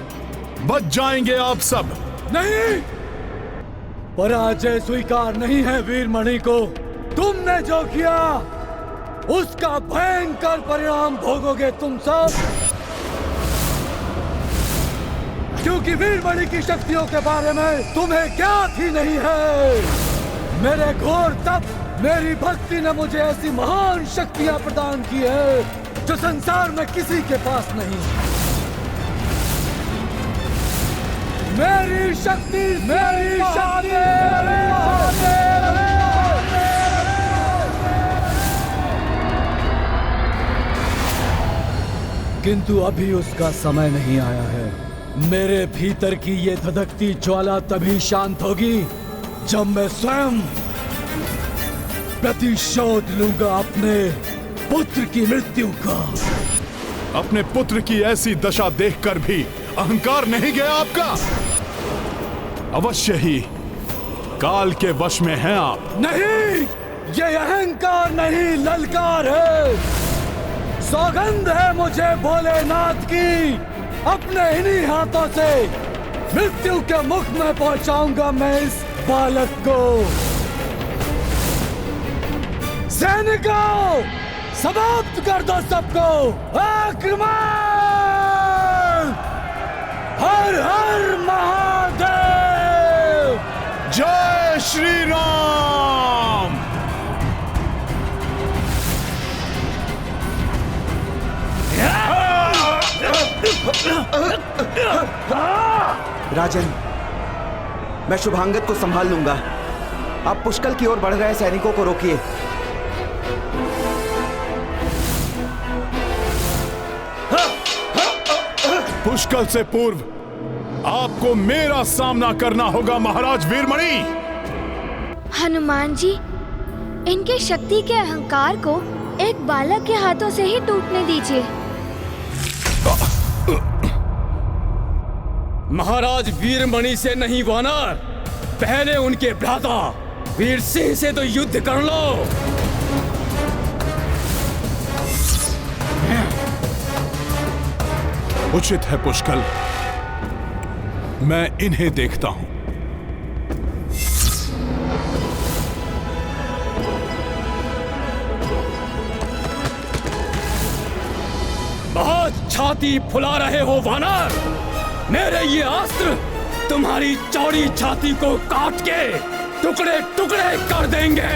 बच जाएंगे आप सब। नहीं, पराजय स्वीकार नहीं है वीरमणि को। तुमने जो किया उसका भयंकर परिणाम भोगोगे तुम सब, क्योंकि वीरमणि की शक्तियों के बारे में तुम्हें ज्ञात ही नहीं है। मेरे घोर तप, मेरी भक्ति ने मुझे ऐसी महान शक्तियां प्रदान की है जो संसार में किसी के पास नहीं। मेरी शक्ति, मेरी शक्ति, किंतु अभी उसका समय नहीं आया है। मेरे भीतर की ये धधकती ज्वाला तभी शांत होगी जब मैं स्वयं प्रतिशोध लूंगा अपने पुत्र की मृत्यु का। अपने पुत्र की ऐसी दशा देखकर भी अहंकार नहीं गया आपका? अवश्य ही काल के वश में हैं आप। नहीं, ये अहंकार नहीं, ललकार है। सौगंध है मुझे भोलेनाथ की, अपने इन्हीं हाथों से मृत्यु के मुख में पहुंचाऊंगा मैं इस बालक को। सैनिकों, समाप्त कर दो सबको। आक्रमण! हर हर महादेव! जय श्री राम! राजन, मैं शुभांगद को संभाल लूंगा। आप पुष्कल की ओर बढ़ रहे सैनिकों को रोकिए। पुष्कल से पूर्व आपको मेरा सामना करना होगा महाराज वीरमणि। हनुमान जी, इनके शक्ति के अहंकार को एक बालक के हाथों से ही टूटने दीजिए। महाराज वीरमणि से नहीं वानर, पहले उनके भ्राता वीर सिंह से तो युद्ध कर लो। उचित है पुष्कल, मैं इन्हें देखता हूं। बहुत छाती फुला रहे हो वानर। मेरे ये अस्त्र तुम्हारी चौड़ी छाती को काट के टुकड़े टुकड़े कर देंगे।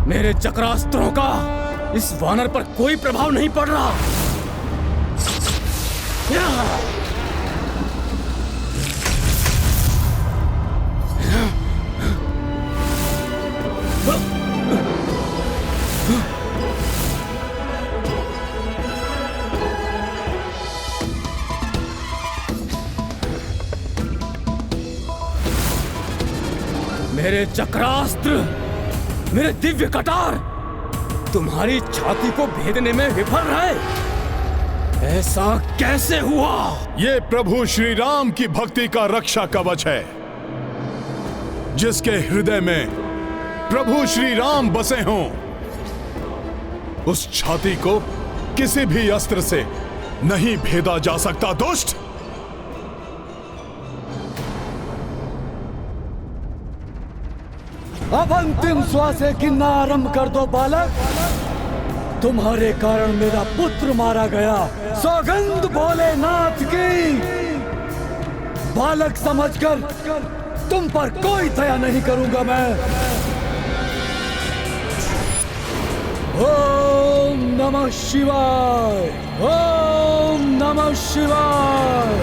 मेरे चक्रास्त्रों का इस वानर पर कोई प्रभाव नहीं पड़ रहा। मेरे चक्रास्त्र, मेरे दिव्य कटार तुम्हारी छाती को भेदने में विफल रहे। ऐसा कैसे हुआ? ये प्रभु श्री राम की भक्ति का रक्षा कवच है। जिसके हृदय में प्रभु श्री राम बसे हों, उस छाती को किसी भी अस्त्र से नहीं भेदा जा सकता। दुष्ट! अब अंतिम श्वासें गिनना आरंभ कर दो बालक। तुम्हारे कारण मेरा पुत्र मारा गया। सौगंध भोलेनाथ की, बालक समझकर तुम पर कोई दया नहीं करूंगा मैं। ओम नमः शिवाय, ओम नमः शिवाय,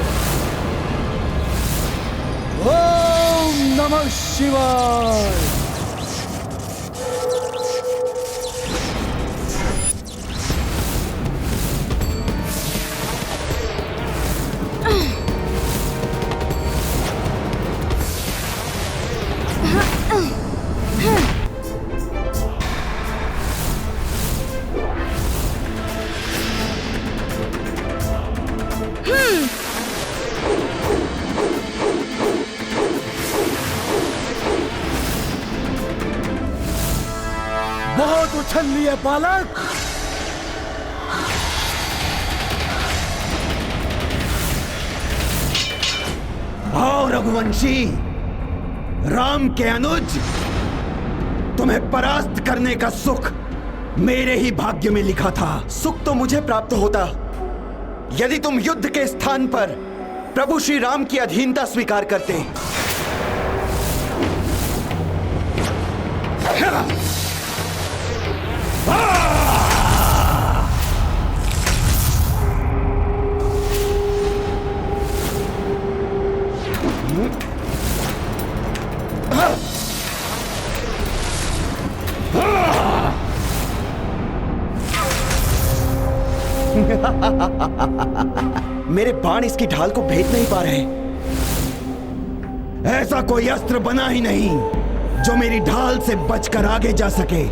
ओम नमः शिवाय। बहुत उछल लिए बालक। आओ रघुवंशी, राम के अनुज, तुम्हें परास्त करने का सुख मेरे ही भाग्य में लिखा था। सुख तो मुझे प्राप्त होता यदि तुम युद्ध के स्थान पर प्रभु श्री राम की अधीनता स्वीकार करते। मेरे बाण इसकी ढाल को भेद नहीं पा रहे। ऐसा कोई अस्त्र बना ही नहीं जो मेरी ढाल से बचकर आगे जा सके।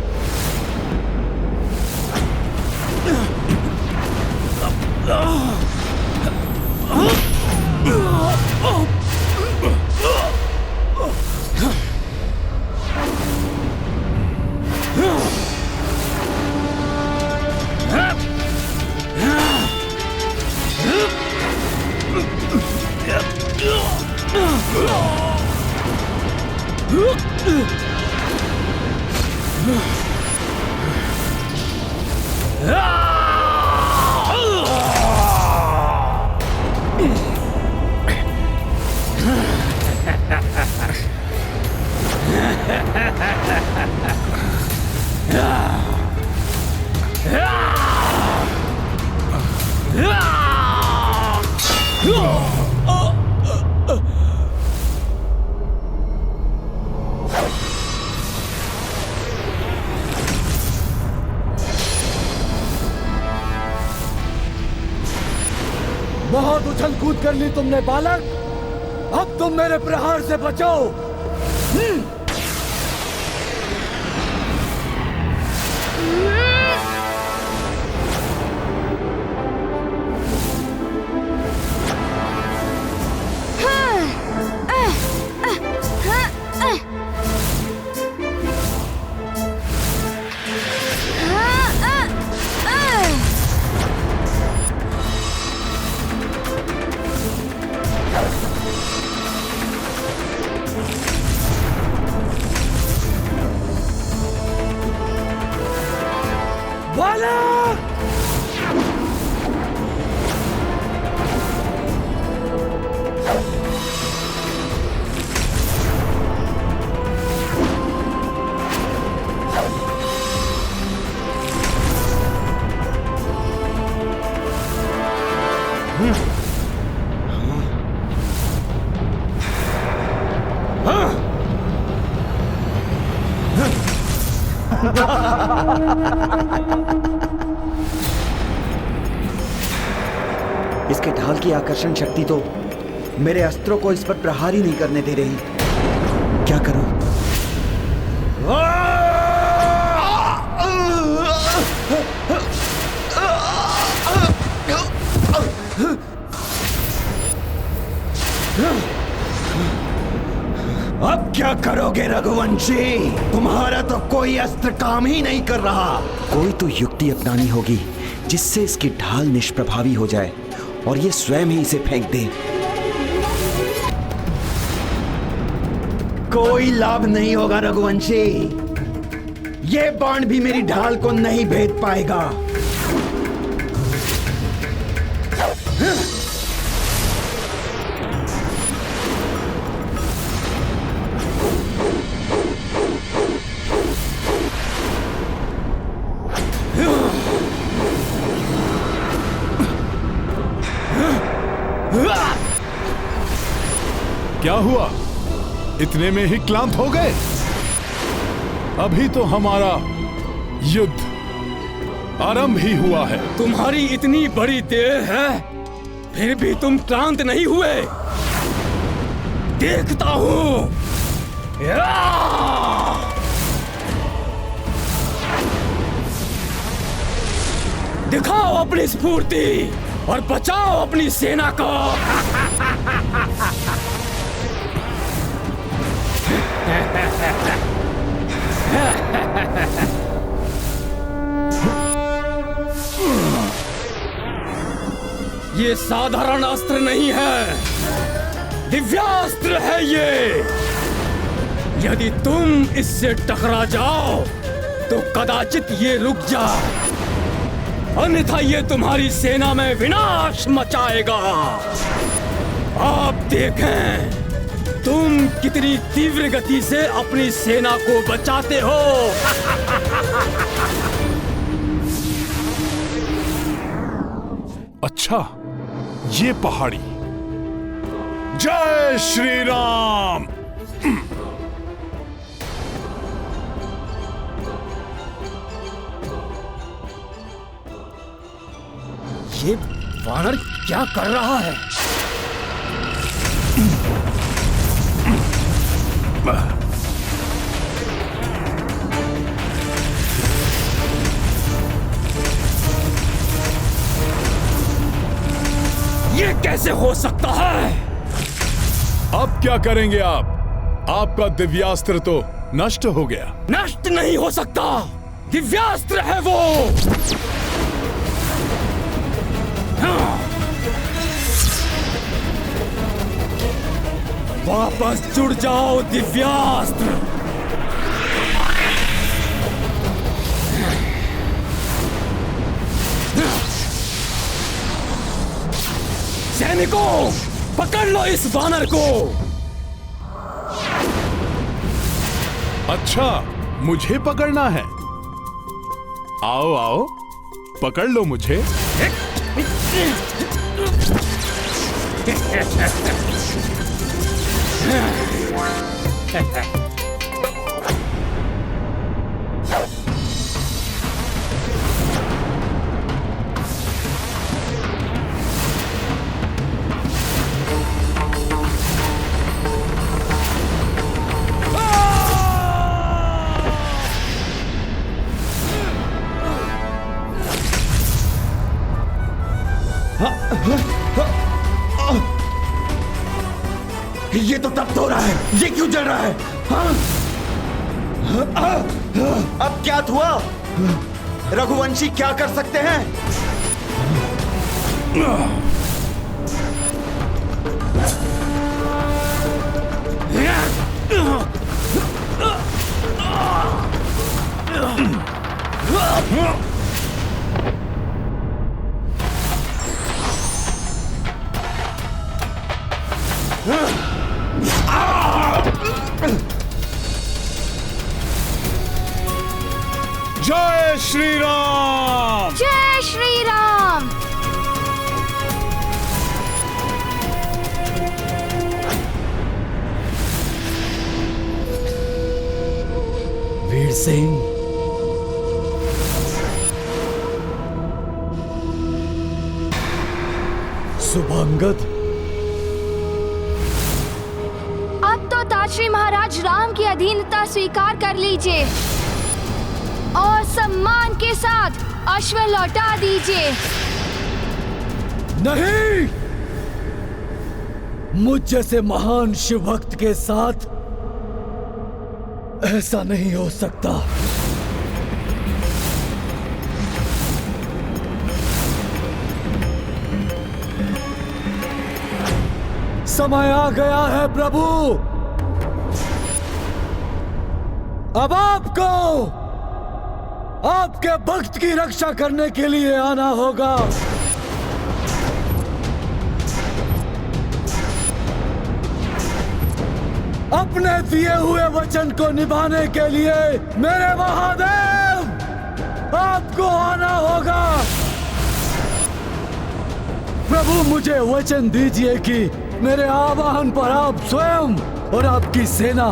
बहुत उछल कूद कर ली तुमने बालक, अब तुम मेरे प्रहार से बचाओ। इसके ढाल की आकर्षण शक्ति तो मेरे अस्त्रों को इस पर प्रहार ही नहीं करने दे रही। क्या करूं? अब क्या करोगे रघुवंशी? तुम्हारा तो कोई अस्त्र काम ही नहीं कर रहा। कोई तो युक्ति अपनानी होगी जिससे इसकी ढाल निष्प्रभावी हो जाए और ये स्वयं ही इसे फेंक दे। कोई लाभ नहीं होगा रघुवंशी, ये बाण भी मेरी ढाल को नहीं भेद पाएगा। क्या हुआ? इतने में ही क्लांत हो गए? अभी तो हमारा युद्ध आरंभ ही हुआ है। तुम्हारी इतनी बड़ी देर है, फिर भी तुम क्लांत नहीं हुए। देखता हूं। दिखाओ अपनी स्फूर्ति और बचाओ अपनी सेना को। ये साधारण अस्त्र नहीं है, दिव्यास्त्र है ये। यदि तुम इससे टकरा जाओ तो कदाचित ये रुक जाए, अन्यथा ये तुम्हारी सेना में विनाश मचाएगा। आप देखें तुम कितनी तीव्र गति से अपनी सेना को बचाते हो। अच्छा, ये पहाड़ी। जय श्री राम। ये वानर क्या कर रहा है? ये कैसे हो सकता है? अब क्या करेंगे आप? आपका दिव्यास्त्र तो नष्ट हो गया। नष्ट नहीं हो सकता, दिव्यास्त्र है वो। वापस जुड़ जाओ दिव्यास्त्र। सैनिकों, पकड़ लो इस वानर को। अच्छा, मुझे पकड़ना है। आओ आओ, पकड़ लो मुझे। ये तो तप हो रहा है, ये क्यों जल रहा है? अब क्या हुआ? रघुवंशी क्या कर सकते हैं? जय श्री राम। जय श्री राम। वीर सिंह, शुभांगद, अब तो ताश्री महाराज राम की अधीनता स्वीकार कर लीजिए और सम्मान के साथ अश्व लौटा दीजिए। नहीं, मुझ जैसे महान शिव भक्त के साथ ऐसा नहीं हो सकता। समय आ गया है प्रभु, अब आपको आपके भक्त की रक्षा करने के लिए आना होगा। अपने दिए हुए वचन को निभाने के लिए मेरे महादेव आपको आना होगा। प्रभु, मुझे वचन दीजिए कि मेरे आवाहन पर आप स्वयं और आपकी सेना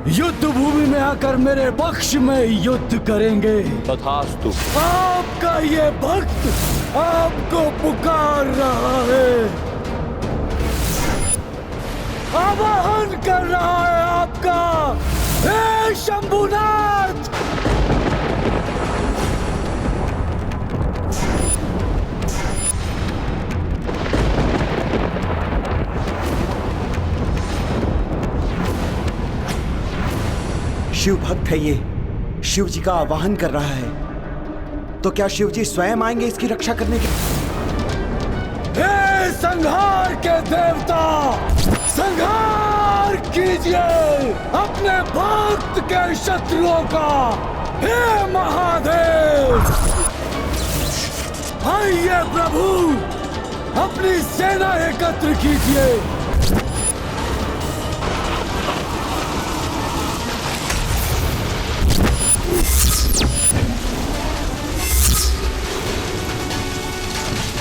युद्ध भूमि में आकर मेरे पक्ष में युद्ध करेंगे। तथास्तु। आपका ये भक्त आपको पुकार रहा है, आवाहन कर रहा है आपका। हे शंभुनाथ, शिव भक्त है ये, शिव जी का आवाहन कर रहा है, तो क्या शिव जी स्वयं आएंगे इसकी रक्षा करने के? हे संहार के देवता, संहार कीजिए अपने भक्त के शत्रुओं का। हे महादेव, आइए प्रभु, अपनी सेना एकत्र कीजिए।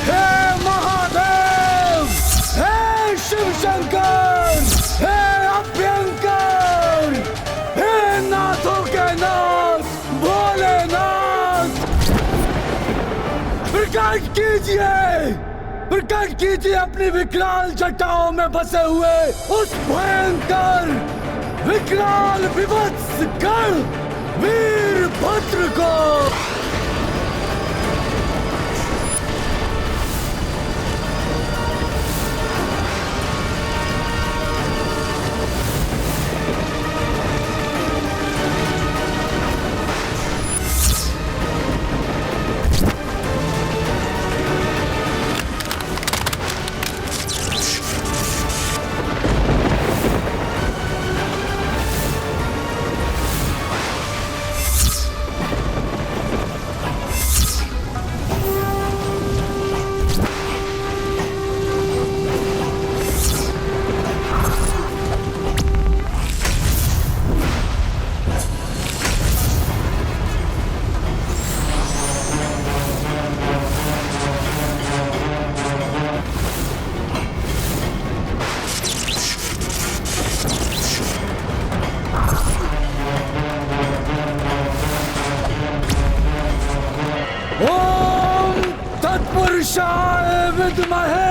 हे महादेव, हे शिव शंकर, हे अभ्यंकर, हे नाथों के नाथ भोलेनाथ, प्रकट कीजिए अपनी विकराल जटाओं में बसे हुए उस भयंकर विकराल विभत्स गण वीरभद्र को। ओम तत्पुरुषाय विद्महे।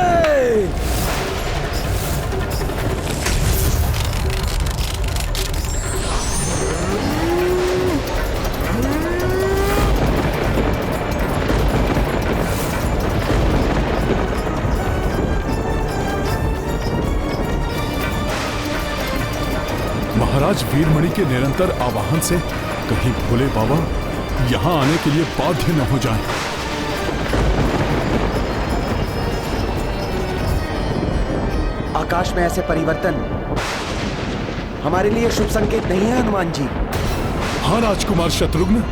महाराज वीरमणि के निरंतर आवाहन से कहीं भोले बाबा यहां आने के लिए बाध्य न हो जाएं। आकाश में ऐसे परिवर्तन हमारे लिए शुभ संकेत नहीं है हनुमान जी। हाँ राजकुमार शत्रुघ्न,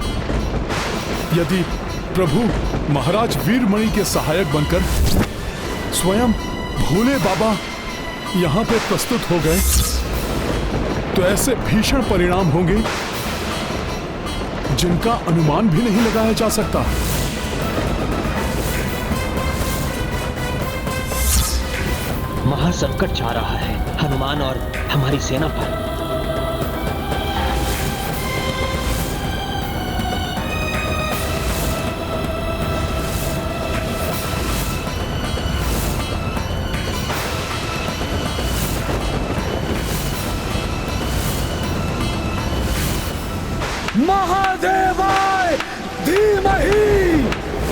यदि प्रभु महाराज वीरमणि के सहायक बनकर स्वयं भोले बाबा यहां पे प्रस्तुत हो गए तो ऐसे भीषण परिणाम होंगे जिनका अनुमान भी नहीं लगाया जा सकता। महासंकट छा रहा है हनुमान और हमारी सेना पर। महादेवाय धीमहि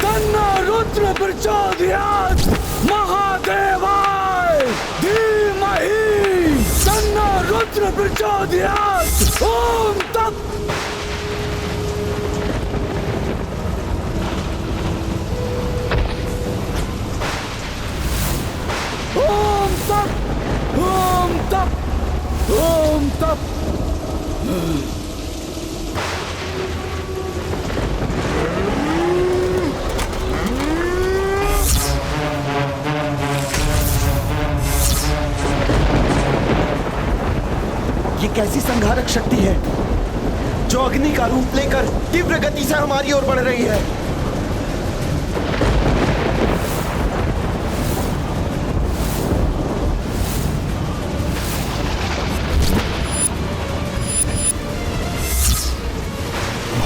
तन्नो रुद्र प्रचोदयात्। महादेवाय धीमहि तन्नो रुद्र प्रचोदयात्। ओम तत्। ओम तत्। ओम तत्। ओम तत्। ये कैसी संहारक शक्ति है जो अग्नि का रूप लेकर तीव्र गति से हमारी ओर बढ़ रही है।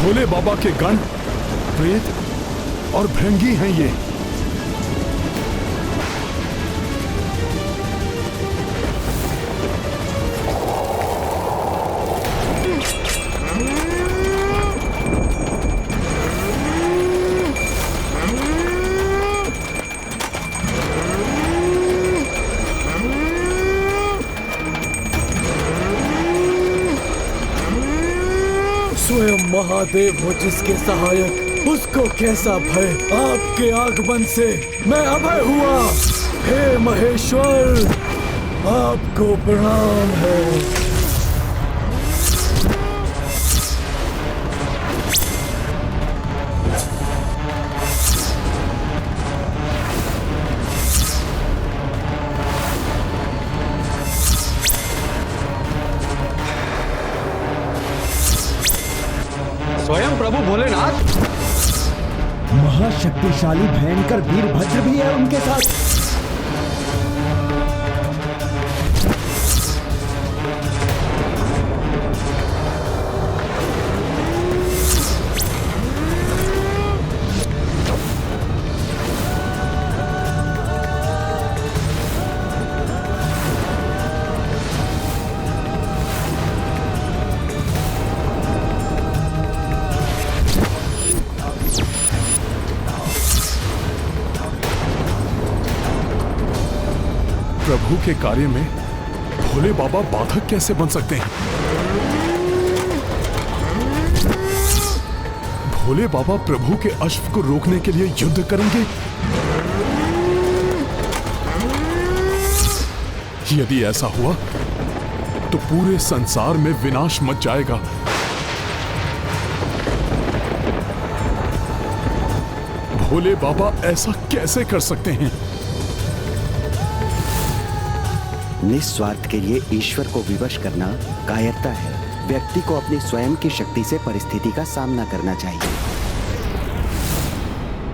भोले बाबा के गण प्रेत और भृंगी हैं ये। स्वयं महादेव हो जिसके सहायक, उसको कैसा भय। आपके आगमन से मैं अभय हुआ। हे महेश्वर, आपको प्रणाम है। स्वयं प्रभु भोलेनाथ। महाशक्तिशाली भयंकर वीरभद्र भी है उनके साथ। प्रभु के कार्य में भोले बाबा बाधक कैसे बन सकते हैं? भोले बाबा प्रभु के अश्व को रोकने के लिए युद्ध करेंगे? यदि ऐसा हुआ तो पूरे संसार में विनाश मच जाएगा। भोले बाबा ऐसा कैसे कर सकते हैं? निस्वार्थ के लिए ईश्वर को विवश करना कायरता है। व्यक्ति को अपनी स्वयं की शक्ति से परिस्थिति का सामना करना चाहिए।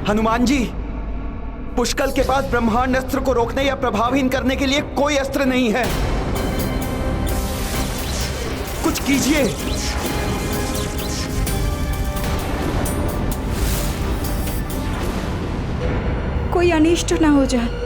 हनुमान जी, पुष्कल के पास ब्रह्मांड अस्त्र को रोकने या प्रभावहीन करने के लिए कोई अस्त्र नहीं है। कुछ कीजिए। कोई अनिष्ट ना हो जाए।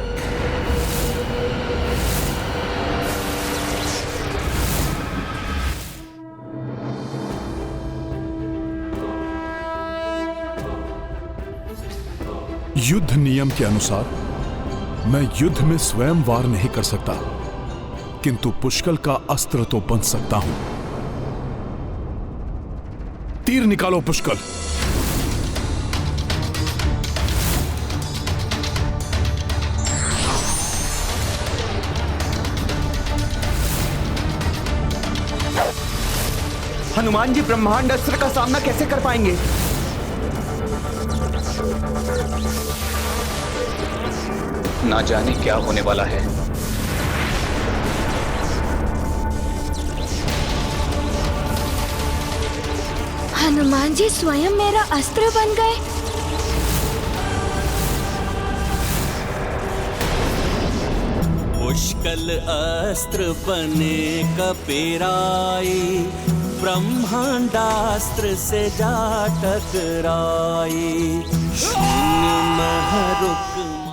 युद्ध नियम के अनुसार मैं युद्ध में स्वयं वार नहीं कर सकता, किंतु पुष्कल का अस्त्र तो बन सकता हूं। तीर निकालो पुष्कल। हनुमान जी ब्रह्मांड अस्त्र का सामना कैसे कर पाएंगे? ना जाने क्या होने वाला है। हनुमान जी स्वयं मेरा अस्त्र बन गए। पुष्कल अस्त्र बने कपेराई, ब्रह्मांडास्त्र से जा टकराई। शून्य महरुक